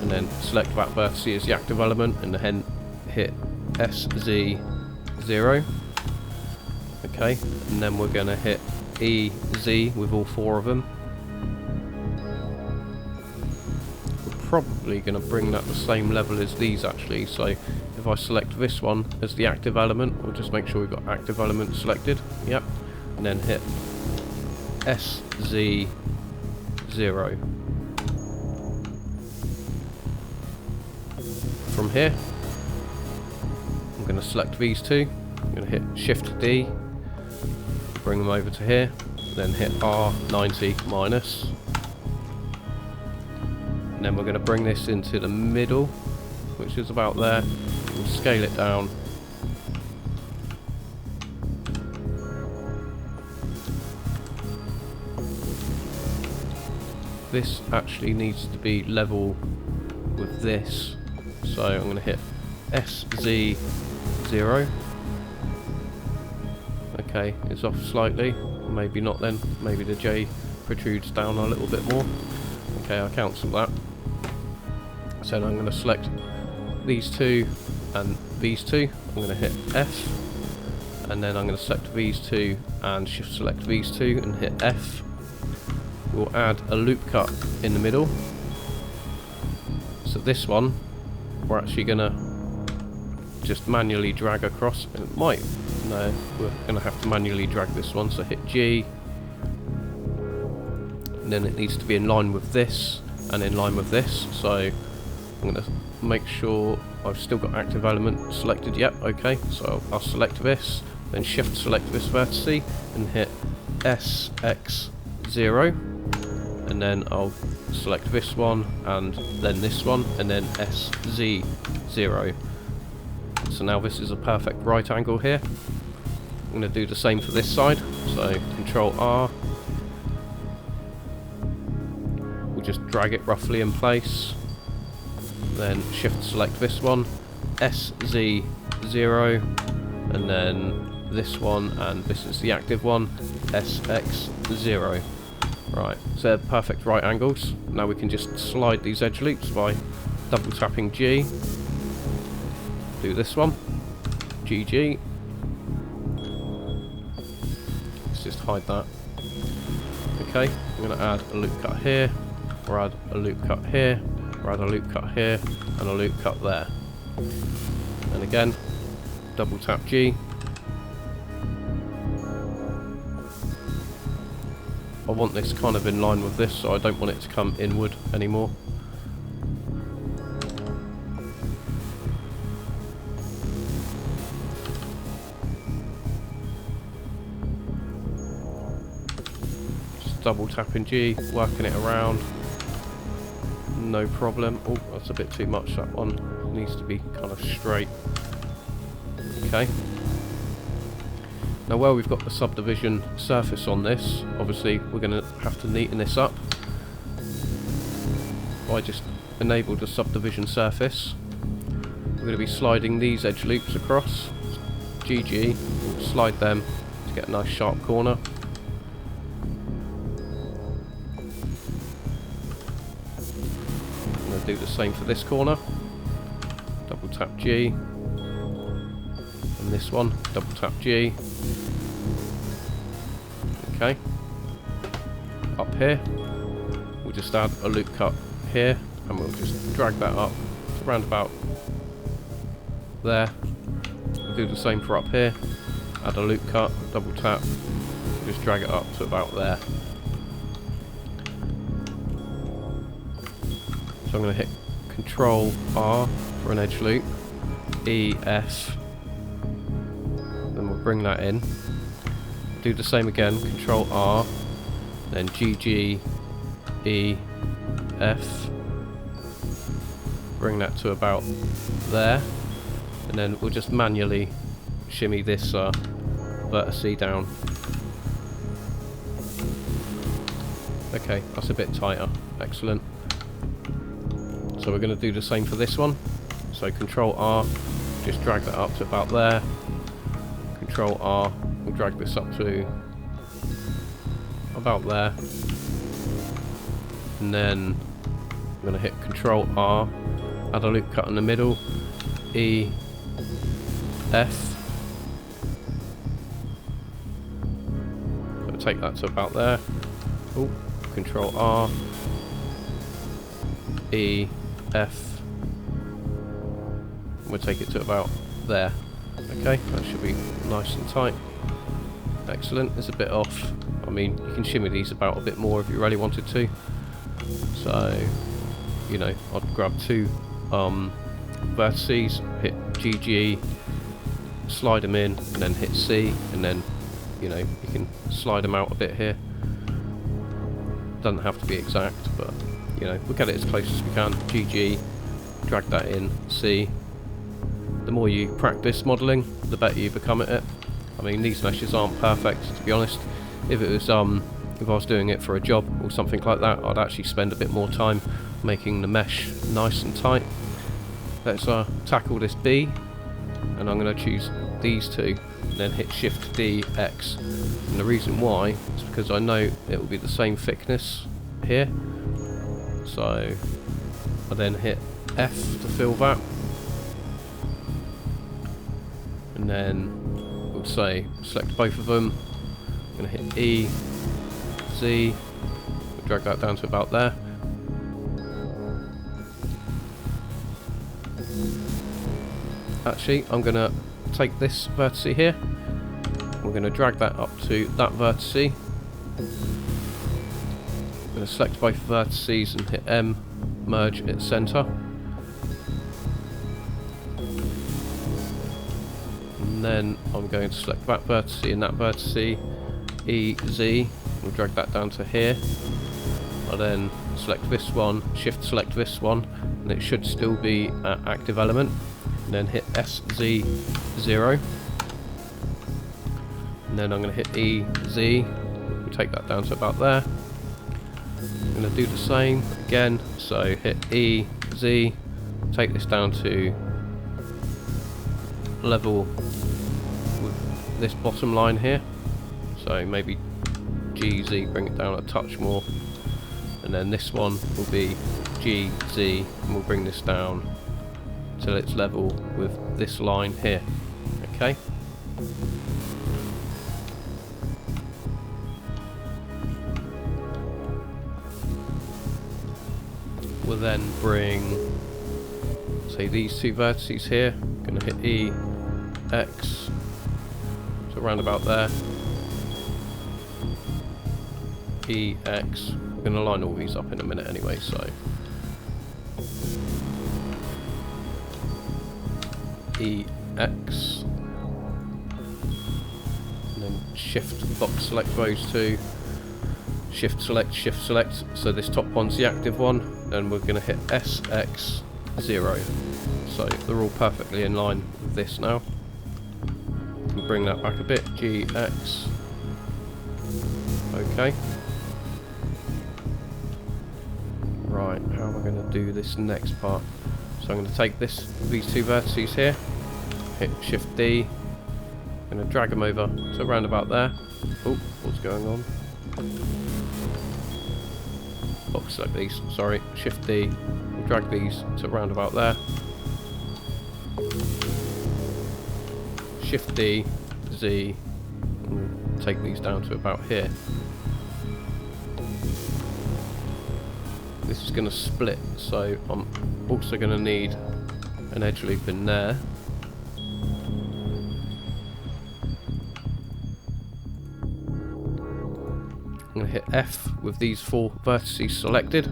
and then select that vertice as the active element, and then hit SZ0. Okay, and then we're going to hit EZ with all four of them. We're probably going to bring that the same level as these actually, so if I select this one as the active element, we'll just make sure we've got active element selected, yep, and then hit SZ0. From here, I'm going to select these two, I'm going to hit Shift D, bring them over to here, then hit R90 minus, and then we're going to bring this into the middle, which is about there. We'll scale it down. This actually needs to be level with this, so I'm going to hit SZ0. Okay, it's off slightly. Maybe not then. Maybe the J protrudes down a little bit more. Okay, I'll cancel that. So then I'm going to select these two and these two. I'm going to hit F. And then I'm going to select these two and shift select these two and hit F. We'll add a loop cut in the middle. So this one, we're actually going to just manually drag across. It might, no, we're going to have to manually drag this one. So hit G. And then it needs to be in line with this and in line with this. So I'm going to make sure I've still got active element selected. Yep, okay. So I'll select this, then shift select this vertex and hit SX0. And then I'll select this one and then this one and then SZ0. So now this is a perfect right angle here. I'm going to do the same for this side. So Control R. We'll just drag it roughly in place. Then shift select this one, SZ0, and then this one, and this is the active one, SX0. Right, so they're perfect right angles. Now we can just slide these edge loops by double tapping G. Do this one, GG. Let's just hide that. Okay, I'm going to add a loop cut here, or add a loop cut here, or add a loop cut here, and a loop cut there. And again, double tap G. I want this kind of in line with this, so I don't want it to come inward anymore. Just double tapping G, working it around. No problem. Oh, that's a bit too much. That one needs to be kind of straight. Okay. Now where we've got the subdivision surface on this, obviously we're going to have to neaten this up. I just enabled the subdivision surface. We're going to be sliding these edge loops across. GG. We'll slide them to get a nice sharp corner. I'm going to do the same for this corner. Double tap G. And this one, double tap G. Okay. Up here, we'll just add a loop cut here, and we'll just drag that up to around about there. We'll do the same for up here. Add a loop cut, double tap, just drag it up to about there. So I'm going to hit Control R for an edge loop, E, F. Then we'll bring that in. Do the same again, Control R, then G, G, E, F. Bring that to about there. And then we'll just manually shimmy this vertex down. Okay, that's a bit tighter. Excellent. So we're going to do the same for this one. So Control R, just drag that up to about there. Control R, we'll drag this up to about there. And then I'm going to hit Control R, add a loop cut in the middle, E, F. So take that to about there. Oh, Control R, E, F. We'll take it to about there. Okay, that should be nice and tight. Excellent. It's a bit off. I mean, you can shimmy these about a bit more if you really wanted to. So, you know, I'd grab two vertices, hit GG, slide them in, and then hit C, and then, you know, you can slide them out a bit here. Doesn't have to be exact, but, you know, we'll get it as close as we can. GG, drag that in, C. The more you practice modelling, the better you become at it. I mean, these meshes aren't perfect, to be honest. If it was, if I was doing it for a job or something like that, I'd actually spend a bit more time making the mesh nice and tight. Let's tackle this B. and I'm going to choose these two, and then hit Shift D, X. And the reason why is because I know it will be the same thickness here. So I then hit F to fill that. And then we'll say select both of them. I'm going to hit E, Z, we'll drag that down to about there. Actually, I'm going to take this vertex here, we're going to drag that up to that vertex. I'm going to select both vertices and hit M, merge at center. And then I'm going to select that vertex and that vertex, E, Z, we'll drag that down to here. I'll then select this one, shift select this one, and it should still be at active element. And then hit SZ 0. And then I'm going to hit EZ, we'll take that down to about there. I'm going to do the same again, so hit EZ, take this down to level with this bottom line here. So maybe GZ, bring it down a touch more. And then this one will be GZ, and we'll bring this down till it's level with this line here. Okay. We'll then bring, say, these two vertices here. I'm going to hit E, X, so around about there. E, X. We're going to line all these up in a minute anyway, so. E, X. And then shift box select those two. Shift select, so this top one's the active one. Then we're going to hit SX 0. So they're all perfectly in line with this now. We'll bring that back a bit. GX. Okay. Right, how am I going to do this next part? So I'm going to take these two vertices here, hit Shift D, I'm going to drag them over to around about there. Oh, what's going on? Box select these, sorry, Shift D, we'll drag these to around about there. Shift D, Z, and take these down to about here. This is going to split, so I'm also going to need an edge loop in there. I'm going to hit F with these four vertices selected.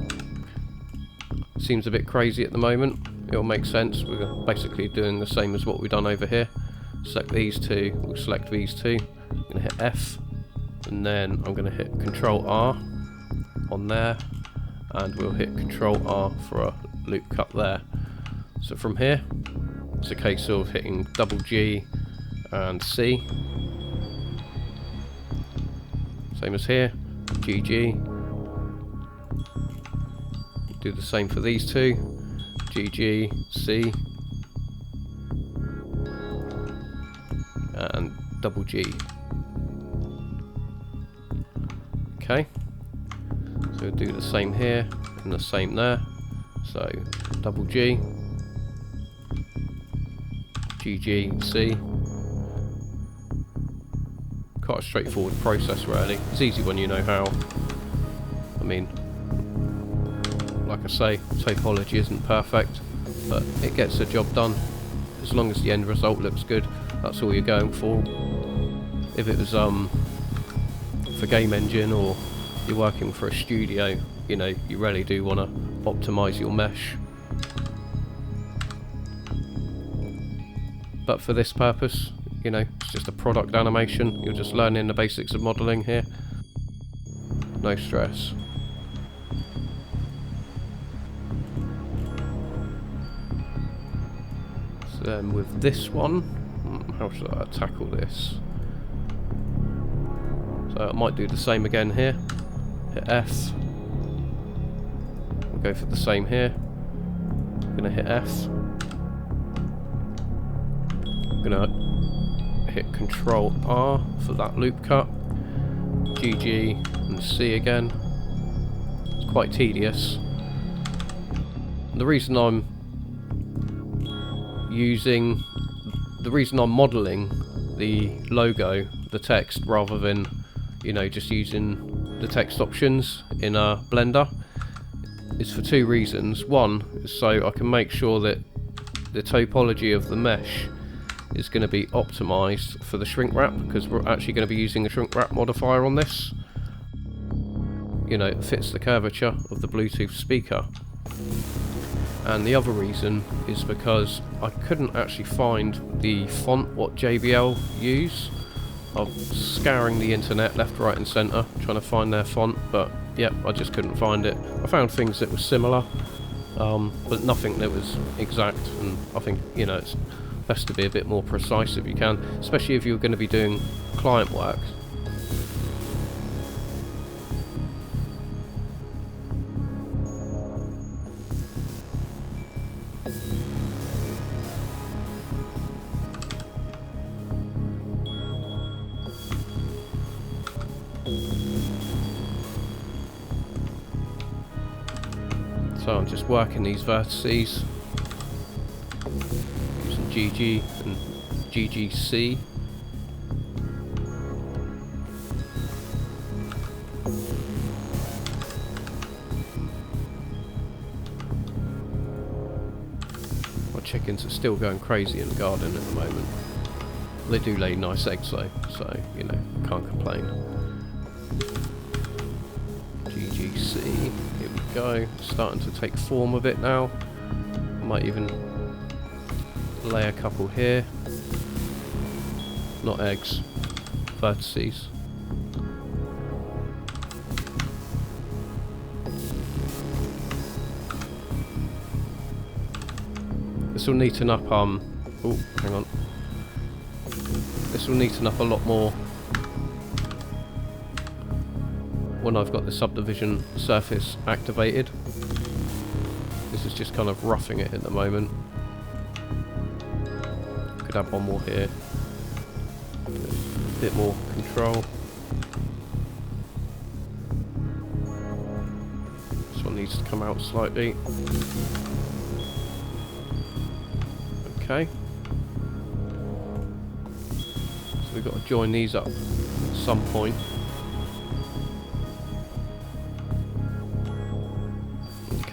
Seems a bit crazy at the moment. It'll make sense. We're basically doing the same as what we've done over here. Select these two, we'll select these two. I'm going to hit F, and then I'm going to hit Control R on there. And we'll hit Control R for a loop cut there. So from here, it's a case of hitting double G and C. Same as here, GG. Do the same for these two, GG, C, and double G. Okay. So we'll do the same here and the same there. So double G, GG, C. Quite a straightforward process really. It's easy when you know how. I mean, like I say, topology isn't perfect, but it gets the job done. As long as the end result looks good, that's all you're going for. If it was for game engine or you're working for a studio, you know, you really do want to optimize your mesh. But for this purpose, you know, it's just a product animation. You're just learning the basics of modeling here. No stress. So then with this one, how should I tackle this? So I might do the same again here. Hit F. We'll go for the same here. I'm going to hit F. I'm gonna hit Control R for that loop cut, GG and C again. It's quite tedious. The reason I'm modelling the logo, the text, rather than, you know, just using the text options in a Blender, is for two reasons. One is so I can make sure that the topology of the mesh is going to be optimized for the shrink wrap, because we're actually going to be using a shrink wrap modifier on this. You know, it fits the curvature of the Bluetooth speaker. And the other reason is because I couldn't actually find the font what JBL use. I'm scouring the internet left, right and centre trying to find their font, but yep, I just couldn't find it. I found things that were similar, but nothing that was exact, and I think, you know, it's best to be a bit more precise if you can, especially if you're going to be doing client work. So I'm just working these vertices using GG and GGC. My chickens are still going crazy in the garden at the moment. They do lay nice eggs though, so, you know, can't complain. GGC, here we go, starting to take form a bit now. Might even lay a couple here. Not eggs, vertices. This will neaten up, oh, hang on. This will neaten up a lot more when I've got the subdivision surface activated. This is just kind of roughing it at the moment. Could add one more here. A bit more control. This one needs to come out slightly. Okay. So we've got to join these up at some point.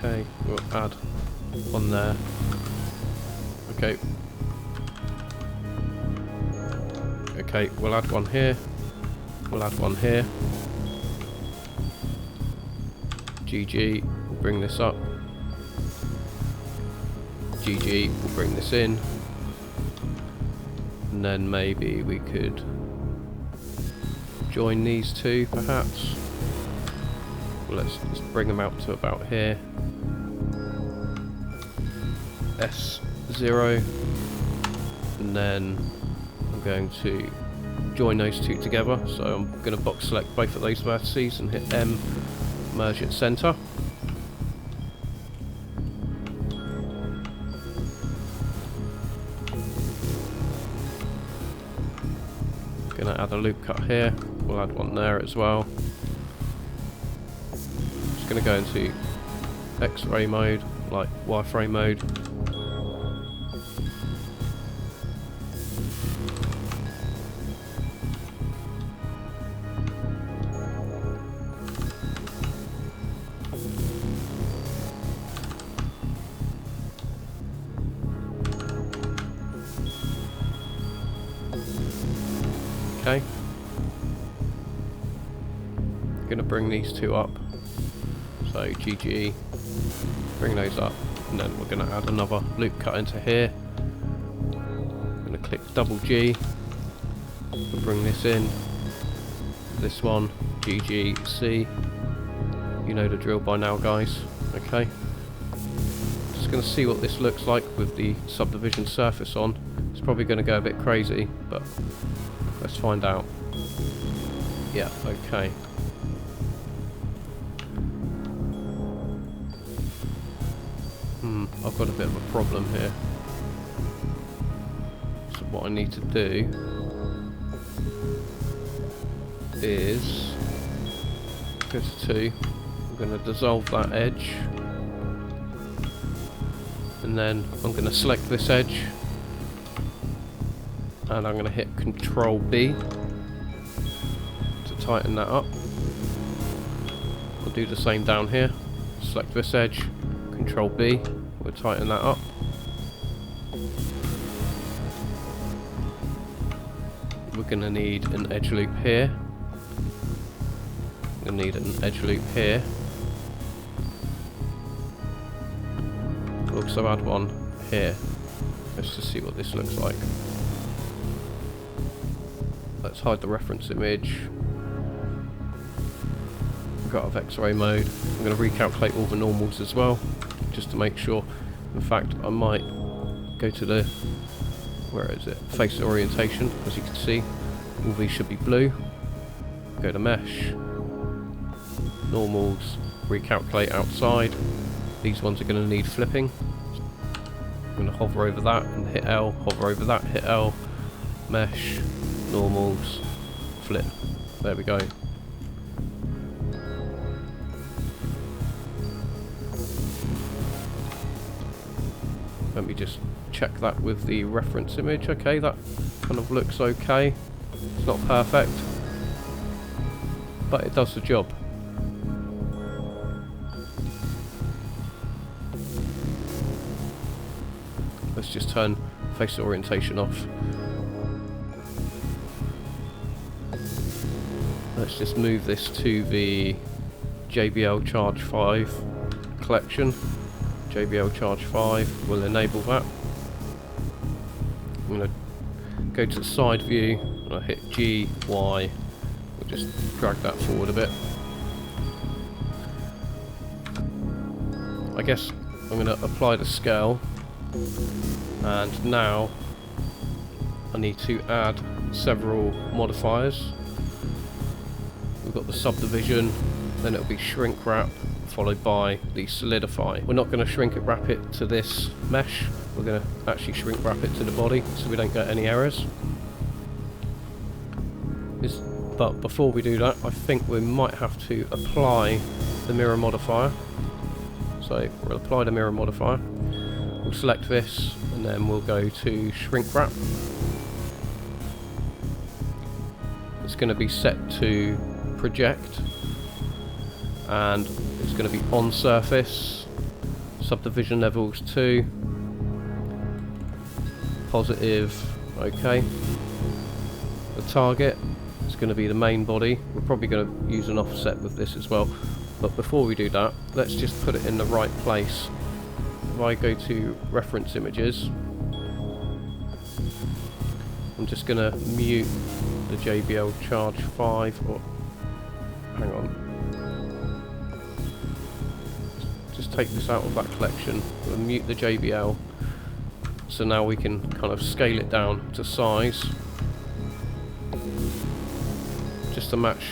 Okay, we'll add one there. Okay. Okay, we'll add one here. We'll add one here. GG, we'll bring this up. GG, we'll bring this in. And then maybe we could join these two, perhaps. Well, let's bring them out to about here. S0. And then I'm going to join those two together. So I'm going to box select both of those vertices and hit M, merge at center. Going to add a loop cut here. We'll add one there as well. Just going to go into X-ray mode, like wireframe mode. Okay. Gonna bring these two up. So GG, bring those up, and then we're gonna add another loop cut into here. I'm gonna click double G to bring this in. This one, GG, C. You know the drill by now, guys. Okay. Just gonna see what this looks like with the subdivision surface on. It's probably gonna go a bit crazy, but let's find out. Yeah, okay. I've got a bit of a problem here. So what I need to do is go to 2. I'm going to dissolve that edge, and then I'm going to select this edge, and I'm going to hit Control B to tighten that up. I'll do the same down here. Select this edge, Control B, we'll tighten that up. We're going to need an edge loop here. We're going to need an edge loop here. We'll also add one here. Let's just see what this looks like. Let's hide the reference image. Go out of X-ray mode. I'm going to recalculate all the normals as well, just to make sure. In fact, I might go to the, where is it? Face orientation. As you can see, all these should be blue. Go to mesh, normals, recalculate outside. These ones are going to need flipping. I'm going to hover over that and hit L, hover over that, hit L, mesh, normals, flip. There we go. Let me just check that with the reference image. Okay, that kind of looks okay. It's not perfect, but it does the job. Let's just turn face orientation off. Let's just move this to the JBL Charge 5 collection. JBL Charge 5 will enable that. I'm going to go to the side view and I'll hit G, Y. We'll just drag that forward a bit. I guess I'm going to apply the scale, and now I need to add several modifiers. We've got the subdivision, then it'll be shrink wrap, followed by the solidify. We're not going to shrink it wrap it to this mesh, we're going to actually shrink wrap it to the body so we don't get any errors. But before we do that, I think we might have to apply the mirror modifier. So we'll apply the mirror modifier, we'll select this, and then we'll go to shrink wrap. It's going to be set to project, and it's going to be on surface, subdivision levels 2, positive, okay. The target is going to be the main body. We're probably going to use an offset with this as well, but before we do that, let's just put it in the right place. If I go to reference images, I'm just going to mute the JBL Charge 5, or hang on, just take this out of that collection, we'll mute the JBL, so now we can kind of scale it down to size, just to match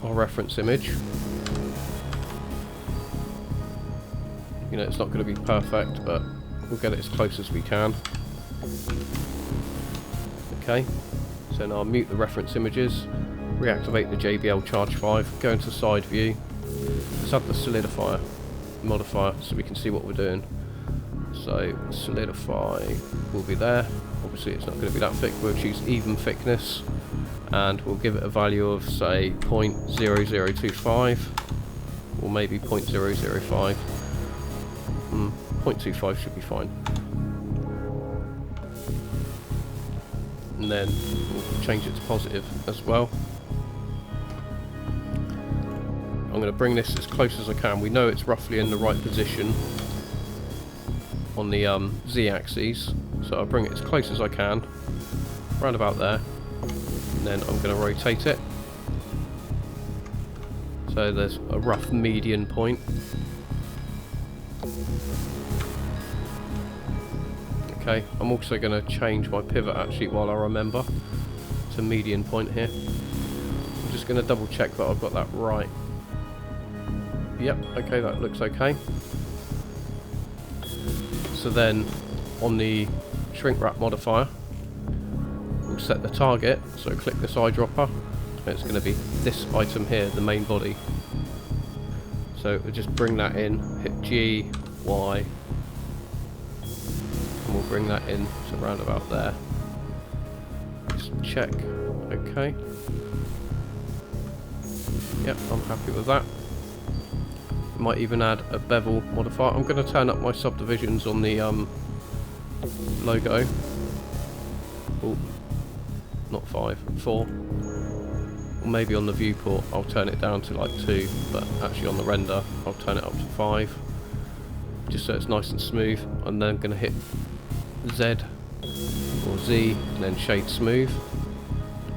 our reference image. You know, it's not going to be perfect, but we'll get it as close as we can. Okay, so now I'll mute the reference images, reactivate the JBL Charge 5, go into side view, let's add the solidifier modifier so we can see what we're doing. So solidify will be there, obviously it's not going to be that thick, we'll choose even thickness, and we'll give it a value of say 0.0025, or maybe 0.005. 0.25 should be fine. And then we'll change it to positive as well. I'm going to bring this as close as I can. We know it's roughly in the right position on the z-axis, so I'll bring it as close as I can, around about there, and then I'm going to rotate it so there's a rough median point. Okay, I'm also going to change my pivot actually while I remember to median point here. I'm just going to double check that I've got that right. Yep, okay, that looks okay. So then on the shrink wrap modifier, we'll set the target, so click this eyedropper, and it's going to be this item here, the main body. So we'll just bring that in, hit G, Y, and we'll bring that in to around about there. Just check, okay. Yep, I'm happy with that. Might even add a bevel modifier. I'm going to turn up my subdivisions on the logo. Oh, not 5, 4. Or maybe on the viewport I'll turn it down to like 2, but actually on the render I'll turn it up to 5, just so it's nice and smooth. And then I'm going to hit Z or Z and then shade smooth.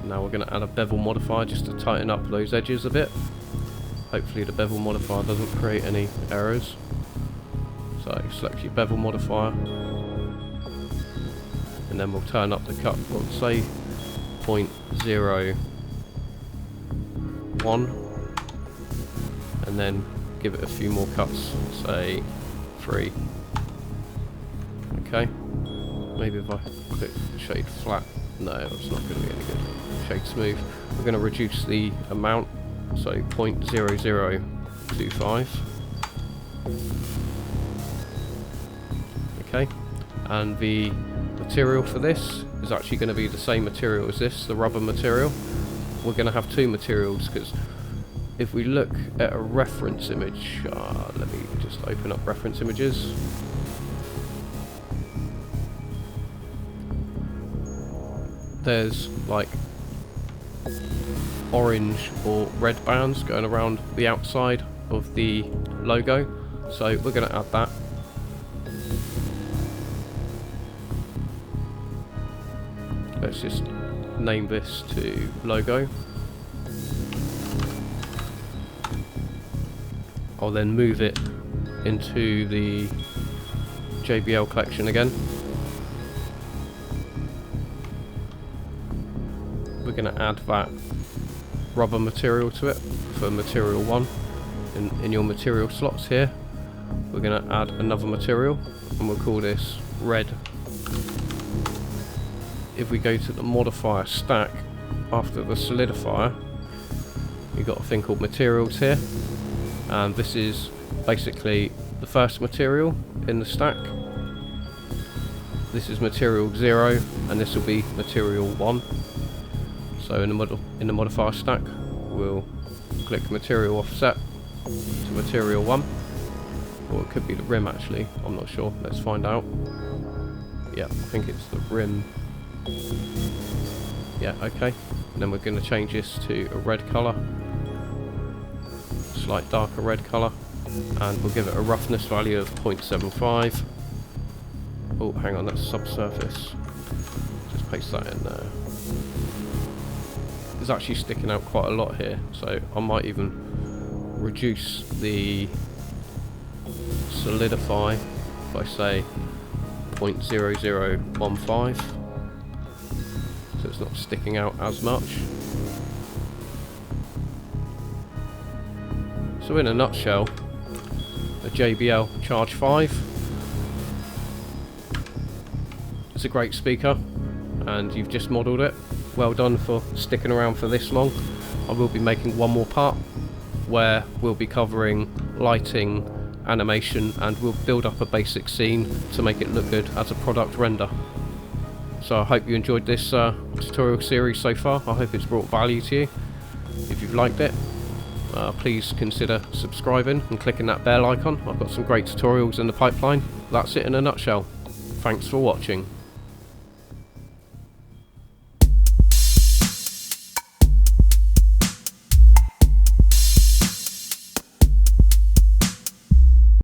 Now we're going to add a bevel modifier just to tighten up those edges a bit. Hopefully the bevel modifier doesn't create any errors. So select your bevel modifier, and then we'll turn up the cut. We'll say 0.01, and then give it a few more cuts, say 3. Okay. Maybe if I click shade flat, no, that's not going to be any good. Shade smooth. We're going to reduce the amount. So 0.0025. Okay, and the material for this is actually going to be the same material as this, the rubber material. We're going to have 2 materials, because if we look at a reference image, let me just open up reference images. There's like orange or red bands going around the outside of the logo, so we're going to add that. Let's just name this to logo. I'll then move it into the JBL collection again. We're going to add that rubber material to it for material 1. In your material slots here, we're going to add another material, and we'll call this red. If we go to the modifier stack after the solidifier, you've got a thing called materials here, and this is basically the first material in the stack. This is material 0, and this will be material 1. So in the modifier stack, we'll click material offset to material 1, or it could be the rim actually, I'm not sure, let's find out. Yeah, I think it's the rim. Yeah, okay. And then we're going to change this to a red colour, slight darker red colour, and we'll give it a roughness value of 0.75. Oh, hang on, that's subsurface. Just paste that in there. It's actually sticking out quite a lot here, so I might even reduce the solidify by say 0.0015, so it's not sticking out as much. So in a nutshell, a JBL Charge 5. It's a great speaker, and you've just modelled it. Well done for sticking around for this long. I will be making one more part where we'll be covering lighting, animation, and we'll build up a basic scene to make it look good as a product render. So I hope you enjoyed this tutorial series so far. I hope it's brought value to you. If you've liked it, please consider subscribing and clicking that bell icon. I've got some great tutorials in the pipeline. That's it in a nutshell. Thanks for watching.